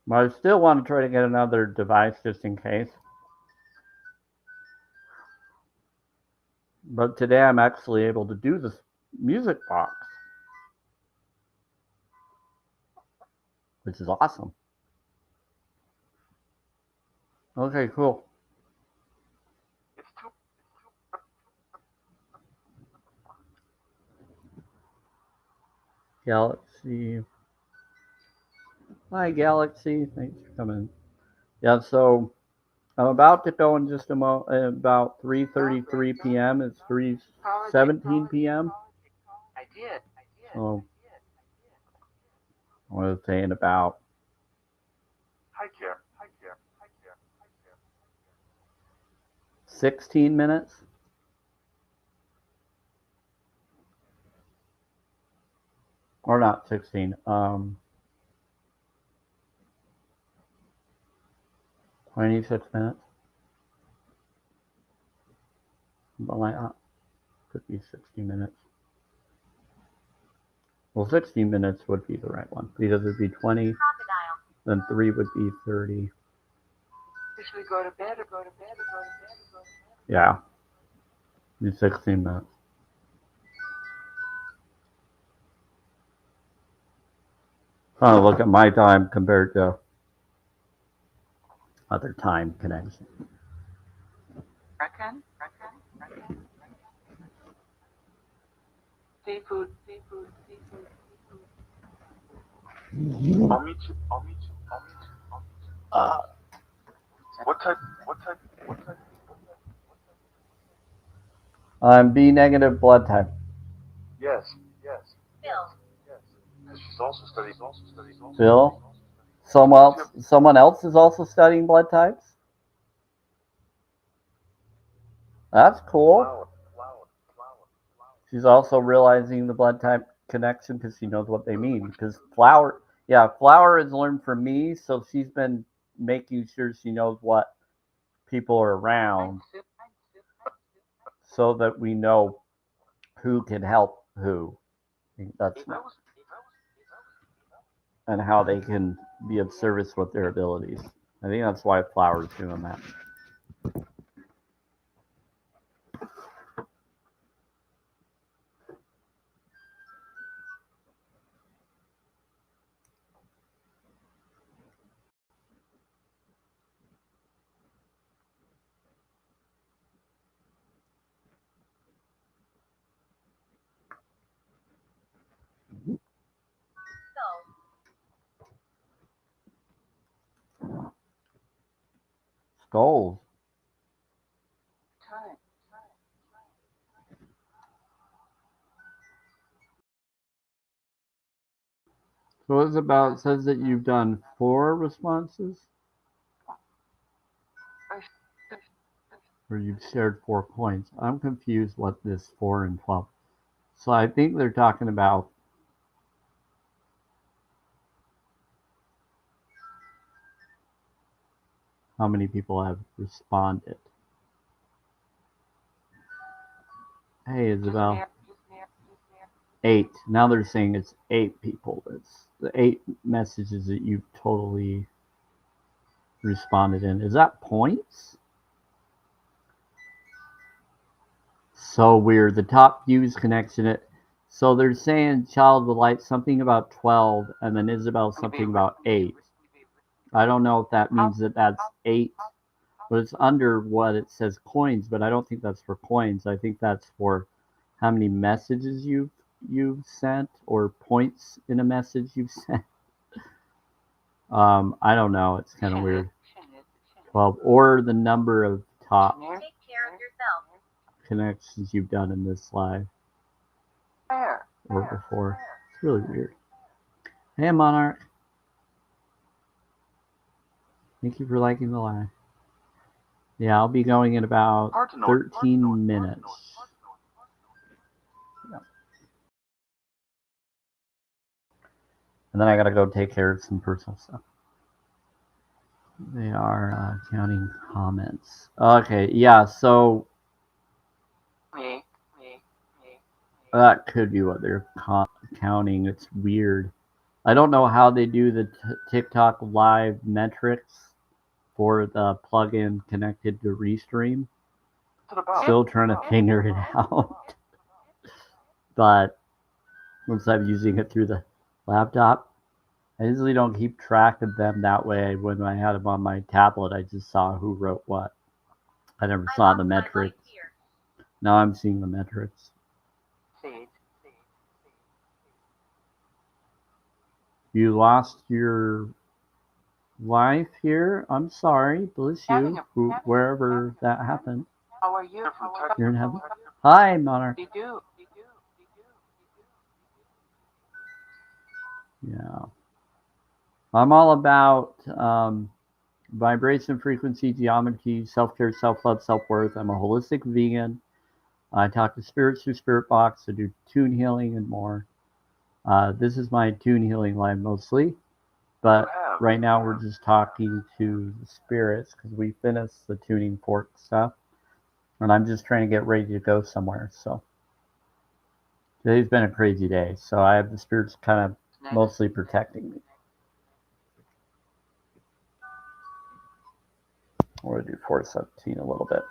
But I still want to try to get another device just in case. But today I'm actually able to do this music box, which is awesome. Okay, cool. Galaxy. Hi, Galaxy. Thanks for coming. Yeah, so I'm about to go in just a moment. About 3:33 p.m. It's 3:17 p.m. I did. So I was saying about Hi, Care. 16 minutes. Or not 16. 26 minutes. Something like that. Could be 60 minutes. Well, 16 minutes would be the right one because it'd be 20. Crocodile. Then 3 would be 30. Should we go to bed? Yeah. Be 16 minutes. Trying to look at my time compared to other time connections. Reckon. Seafood. I'll meet you. What type? I'm B negative blood type. Yes. Bill. Because she's also studying. Bill? Someone else is also studying blood types. That's cool. She's also realizing the blood type connection because she knows what they mean. Because flower has learned from me, so she's been making sure she knows what people are around so that we know who can help who. That's and how they can be of service with their abilities. I think that's why Flower's doing that. Skulls. Time. So it's about, it says that you've done 4 responses? Or you've shared 4 points. I'm confused what this 4 and 12. So I think they're talking about how many people have responded. Hey, Isabel. 8. Now they're saying it's 8 people. It's the 8 messages that you've totally responded in. Is that points? So weird. The top views connection it. So they're saying child with light something about 12 and then Isabel something about 8. I don't know if that means that that's 8, but it's under what it says coins, but I don't think that's for coins. I think that's for how many messages you've sent or points in a message you've sent. I don't know. It's kind of weird. 12 or the number of top Take care of yourself. connections you've done in this live or before. It's really weird. Hey, Monarch. Thank you for liking the live. Yeah, I'll be going in about 13 minutes. And then I gotta go take care of some personal stuff. They are counting comments. Okay, yeah, so that could be what they're counting. It's weird. I don't know how they do the TikTok live metrics for the plugin connected to Restream. Still trying to figure it out. But once I'm using it through the laptop, I usually don't keep track of them that way. When I had them on my tablet, I just saw who wrote what. I never saw the metrics. Now I'm seeing the metrics. You lost your wife here? I'm sorry. Bless you. Wherever that happened. How are you? You're in heaven? Hi, Monarch. Yeah. I'm all about vibration, frequency, geometry, self-care, self-love, self-worth. I'm a holistic vegan. I talk to spirits through Spirit Box. I do tune healing and more. This is my tune healing live mostly. But right now we're just talking to the spirits because we finished the tuning fork stuff. And I'm just trying to get ready to go somewhere. So today's been a crazy day. So I have the spirits kind of mostly protecting me. We're going to do 417 a little bit.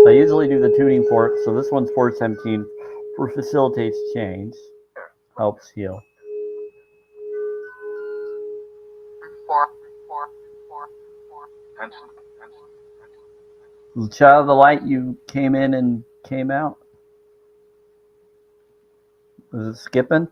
So I usually do the tuning fork. So this one's 417 for facilitates change. Helps heal. The child of the light, you came in and came out. Was it skipping?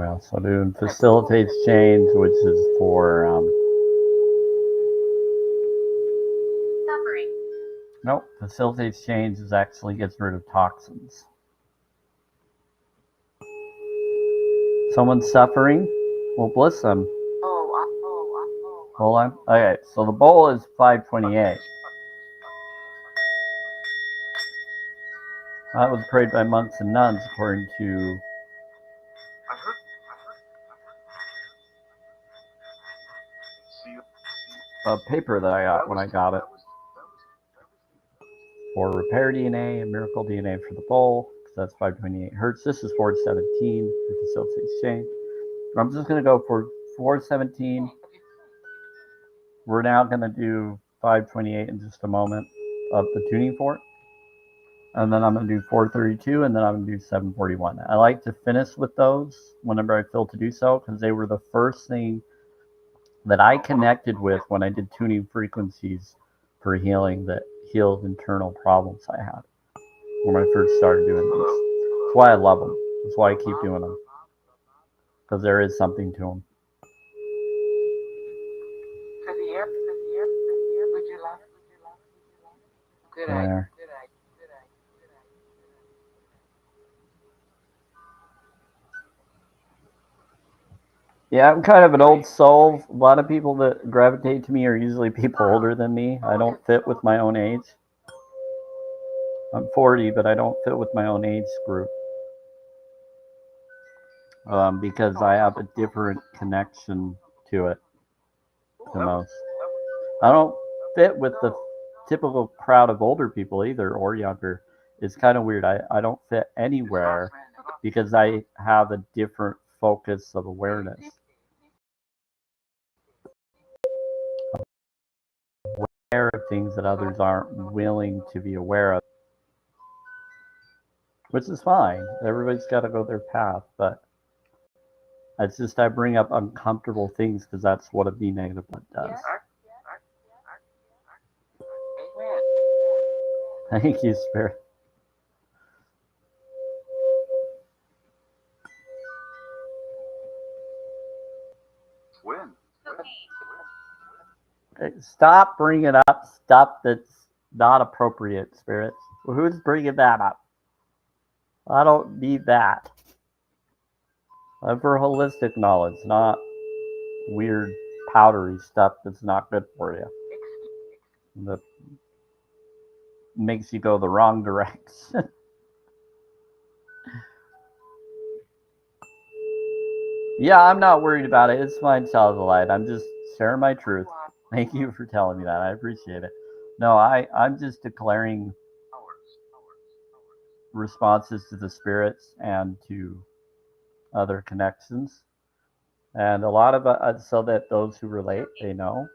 We also do facilitates change, which is for Suffering. nope. Facilitates change is actually gets rid of toxins. Someone's suffering, well, bless them. Hold on. Okay, so the bowl is 528. That was prayed by monks and nuns, according to a paper that I got when I got it. For repair DNA and miracle DNA for the bowl, because that's 528 hertz. This is 417 for facilitates change. I'm just going to go for 417. We're now going to do 528 in just a moment of the tuning fork. And then I'm going to do 432, and then I'm going to do 741. I like to finish with those whenever I feel to do so, because they were the first thing that I connected with when I did tuning frequencies for healing that healed internal problems I had when I first started doing these. That's why I love them. That's why I keep doing them, because there is something to them. Would you like? Good There. idea. Yeah, I'm kind of an old soul. A lot of people that gravitate to me are usually people older than me. I don't fit with my own age. I'm 40, but I don't fit with my own age group. Because I have a different connection to it than most. I don't fit with the typical crowd of older people either, or younger. It's kind of weird. I don't fit anywhere because I have a different focus of awareness. Aware of things that others aren't willing to be aware of, which is fine. Everybody's got to go their path, but it's just I bring up uncomfortable things because that's what a B negative blood does. Thank you, Spirit. When? Okay, stop bringing up stuff that's not appropriate, Spirit. Well, who's bringing that up? I don't need that. I'm for holistic knowledge, not weird powdery stuff that's not good for you. That makes you go the wrong direction. Yeah, I'm not worried about it. It's fine, child of the light. I'm just sharing my truth. Thank you for telling me that. I appreciate it. No, I'm just declaring responses to the spirits and to other connections. And a lot of so that those who relate, they know.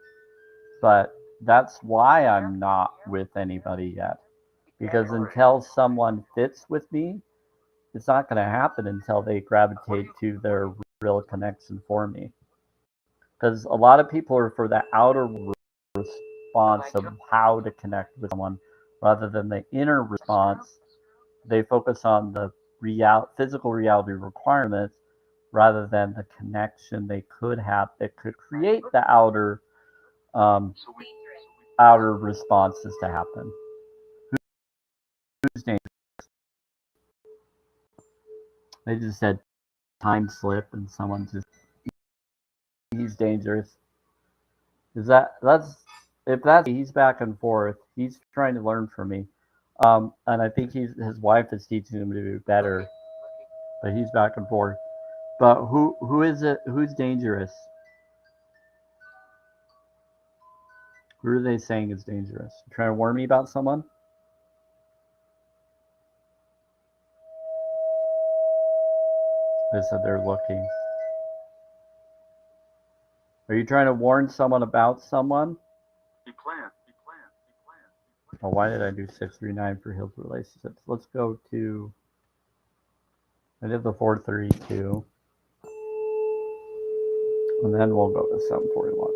But that's why I'm not with anybody yet. Because until someone fits with me, it's not going to happen until they gravitate to their real connection for me. Because a lot of people are for the outer response of how to connect with someone rather than the inner response. They focus on the physical reality requirements rather than the connection they could have that could create the outer responses to happen. Whose name? They just said time slip and someone just he's dangerous. He's back and forth. He's trying to learn from me. And I think his wife is teaching him to do better. But he's back and forth. But who is it? Who's dangerous? Who are they saying is dangerous? You trying to warn me about someone? They said they're looking. Are you trying to warn someone about someone? He planned. Oh, why did I do 639 for healed relationships? Let's go to. I did the 432. And then we'll go to 741.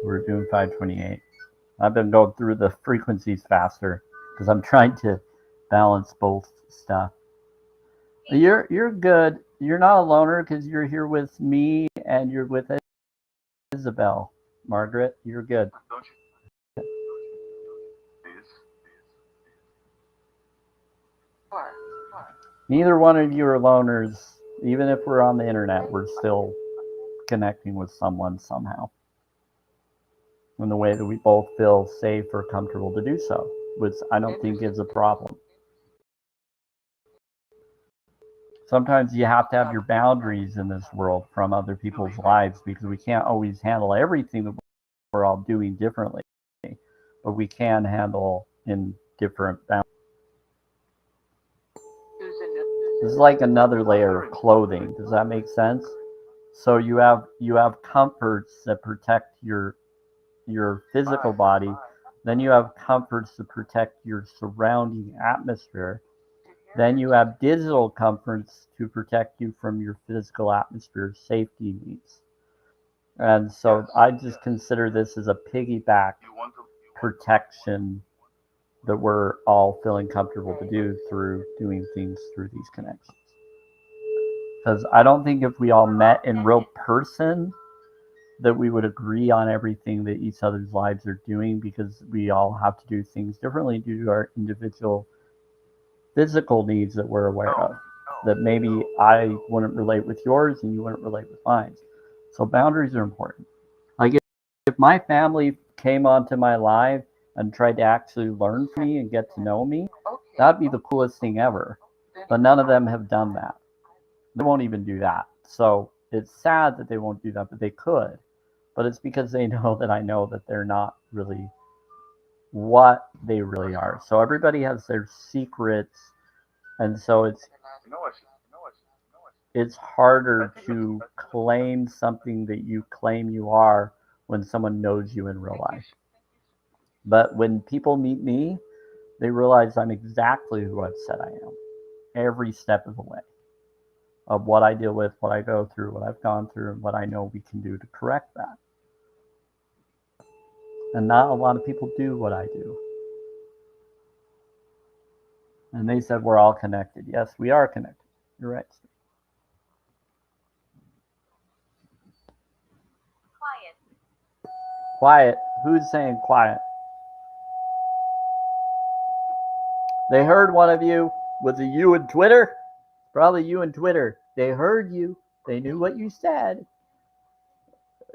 We're doing 528. I've been going through the frequencies faster because I'm trying to balance both stuff. You're good. You're not a loner because you're here with me and you're with Isabel. Margaret, you're good. Don't you? Please. What? Neither one of you are loners. Even if we're on the internet, we're still connecting with someone somehow. In the way that we both feel safe or comfortable to do so, which I don't think is a problem. Sometimes you have to have your boundaries in this world from other people's lives because we can't always handle everything that we're all doing differently, but we can handle in different boundaries. This is like another layer of clothing. Does that make sense? So you have comforts that protect your physical body. Then you have comforts to protect your surrounding atmosphere. Then you have digital comforts to protect you from your physical atmosphere safety needs. And so I just consider this as a piggyback protection that we're all feeling comfortable to do through doing things through these connections. Because I don't think if we all met in real person that we would agree on everything that each other's lives are doing because we all have to do things differently due to our individual physical needs that we're aware of. That maybe I wouldn't relate with yours and you wouldn't relate with mine. So boundaries are important. Like if my family came onto my live and tried to actually learn from me and get to know me, that'd be the coolest thing ever. But none of them have done that. They won't even do that. So it's sad that they won't do that, but they could. But it's because they know that I know that they're not really what they really are. So everybody has their secrets, and so it's harder to claim something that you claim you are when someone knows you in real life. But when people meet me, they realize I'm exactly who I've said I am every step of the way of what I deal with, what I go through, what I've gone through, and what I know we can do to correct that. And not a lot of people do what I do. And they said we're all connected. Yes, we are connected. You're right. Quiet. Quiet. Who's saying quiet? They heard one of you. Was it you in Twitter? Probably you in Twitter. They heard you. They knew what you said.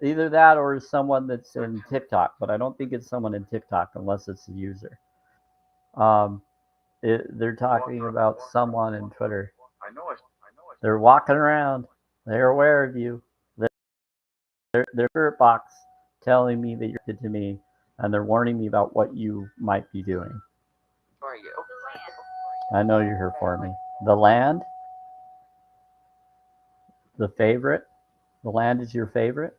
Either that or someone that's in TikTok, but I don't think it's someone in TikTok unless it's a user. They're talking about someone in Twitter. They're walking around. They're aware of you. They're spirit box telling me that you're good to me, and they're warning me about what you might be doing. For you. I know you're here for me. The land, the favorite. The land is your favorite.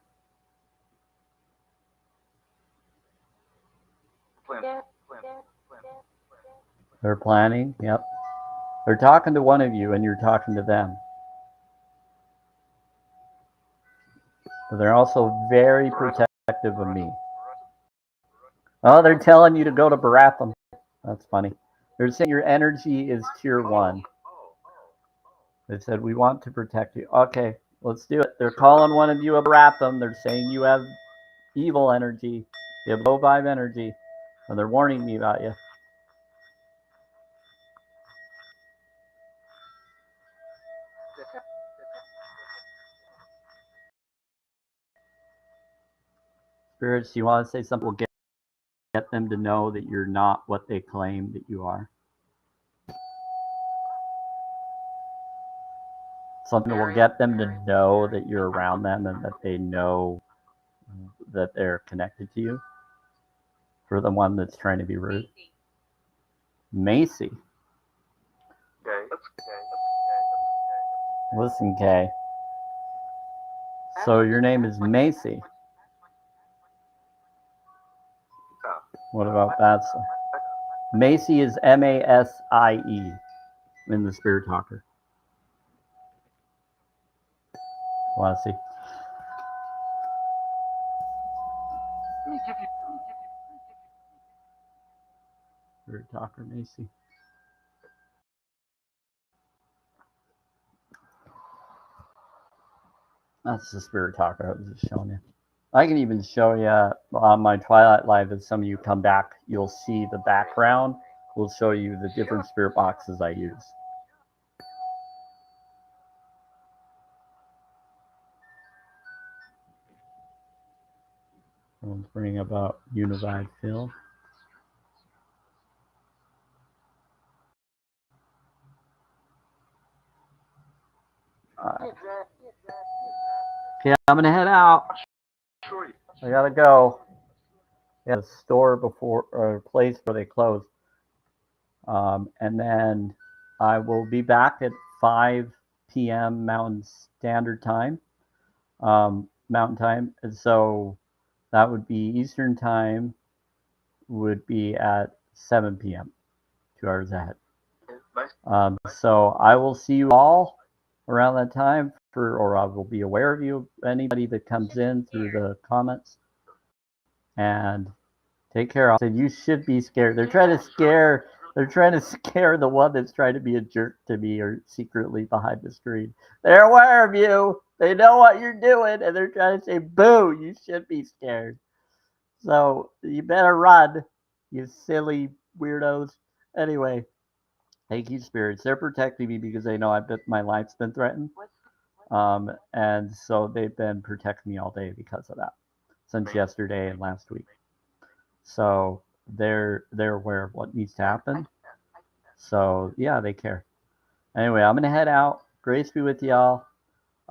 They're planning. Yep. They're talking to one of you, and you're talking to them. But they're also very protective of me. Oh, they're telling you to go to Baratham. That's funny. They're saying your energy is tier 1. They said, we want to protect you. Okay, let's do it. They're calling one of you a Baratham. They're saying you have evil energy. You have low vibe energy. And they're warning me about you. Spirits, do you want to say something? We'll get them to know that you're not what they claim that you are. Something that will get them to know that you're around them and that they know that they're connected to you. For the one that's trying to be rude. Macy. Listen, Kay. So your name is Macy. What about that? Macy is Masie in the Spirit Talker. Want to see? Spirit Talker, Macy. That's the spirit talker I was just showing you. I can even show you on my Twilight Live. If some of you come back, you'll see the background. We'll show you the different spirit boxes I use. We'll bring about unified field. Okay, I'm gonna head out. I gotta go. Yeah, the store before or place where they close. And then I will be back at 5 p.m. Mountain Standard Time. Mountain Time. And so that would be Eastern Time, would be at 7 p.m., 2 hours ahead. So I will see you all around that time, or I will be aware of you, anybody that comes in through the comments. And take care. I said you should be scared. They're trying to scare the one that's trying to be a jerk to me or secretly behind the screen. They're aware of you. They know what you're doing, and they're trying to say, boo, you should be scared. So you better run, you silly weirdos. Anyway, thank you, spirits. They're protecting me because they know my life's been threatened. And so they've been protecting me all day because of that, since yesterday and last week. So they're aware of what needs to happen. So yeah, they care. Anyway, I'm gonna head out. Grace be with y'all.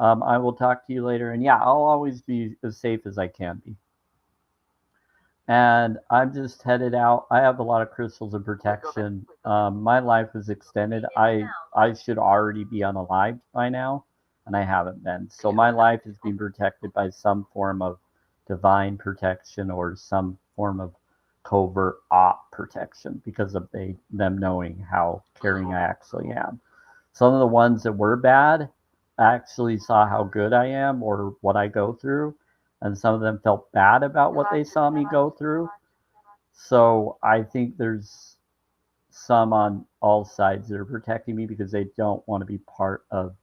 I will talk to you later. And yeah, I'll always be as safe as I can be. And I'm just headed out. I have a lot of crystals of protection. My life is extended. I should already be unalived by now, and I haven't been. So my life is being protected by some form of divine protection or some form of covert op protection because of them knowing how caring I actually am. Some of the ones that were bad actually saw how good I am or what I go through, and some of them felt bad about what they saw me go through. So I think there's some on all sides that are protecting me because they don't want to be part of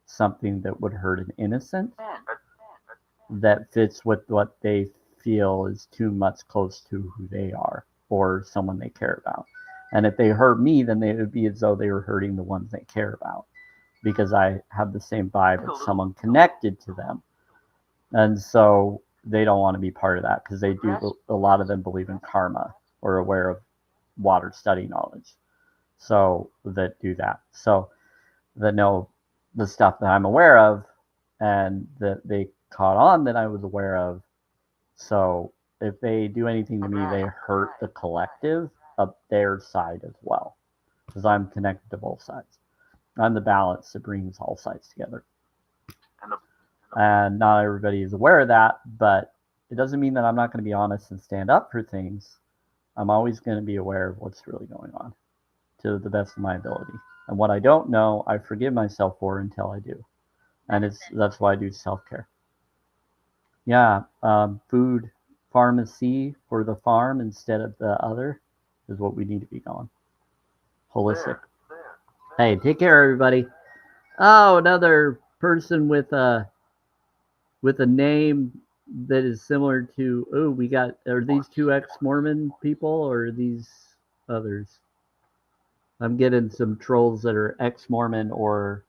something that would hurt an innocent that fits with what they feel is too much close to who they are or someone they care about. And if they hurt me, then it would be as though they were hurting the ones they care about because I have the same vibe as someone connected to them. And so they don't want to be part of that because they do. A lot of them believe in karma or aware of water study knowledge. So that do that. So that know the stuff that I'm aware of and that they caught on that I was aware of. So if they do anything to me, they hurt the collective of their side as well because I'm connected to both sides. I'm the balance that brings all sides together. And not everybody is aware of that, but it doesn't mean that I'm not going to be honest and stand up for things. I'm always going to be aware of what's really going on to the best of my ability. And what I don't know, I forgive myself for until I do. And that's why I do self-care. Yeah, food pharmacy for the farm instead of the other is what we need to be going. Holistic. Hey, take care, everybody. Oh, another person with a name that is similar to, are these two ex-Mormon people or are these others? I'm getting some trolls that are ex-Mormon or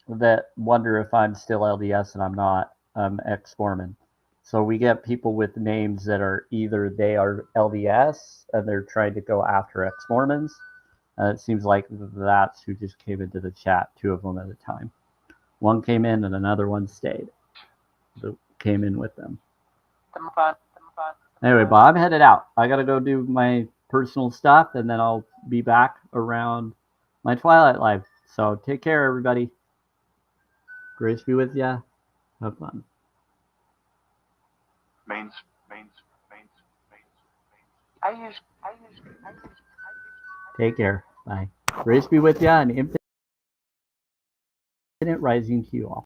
that wonder if I'm still LDS and I'm not. I'm ex-Mormon. So we get people with names that are either they are LDS and they're trying to go after ex-Mormons. And it seems like that's who just came into the chat, two of them at a time. One came in and another one stayed. That came in with them. Anyway, but I'm headed out. I gotta go do my personal stuff and then I'll be back around my Twilight Live. So take care, everybody. Grace be with ya. Have fun. Take care. Bye. Grace be with ya and infinite rising to you all.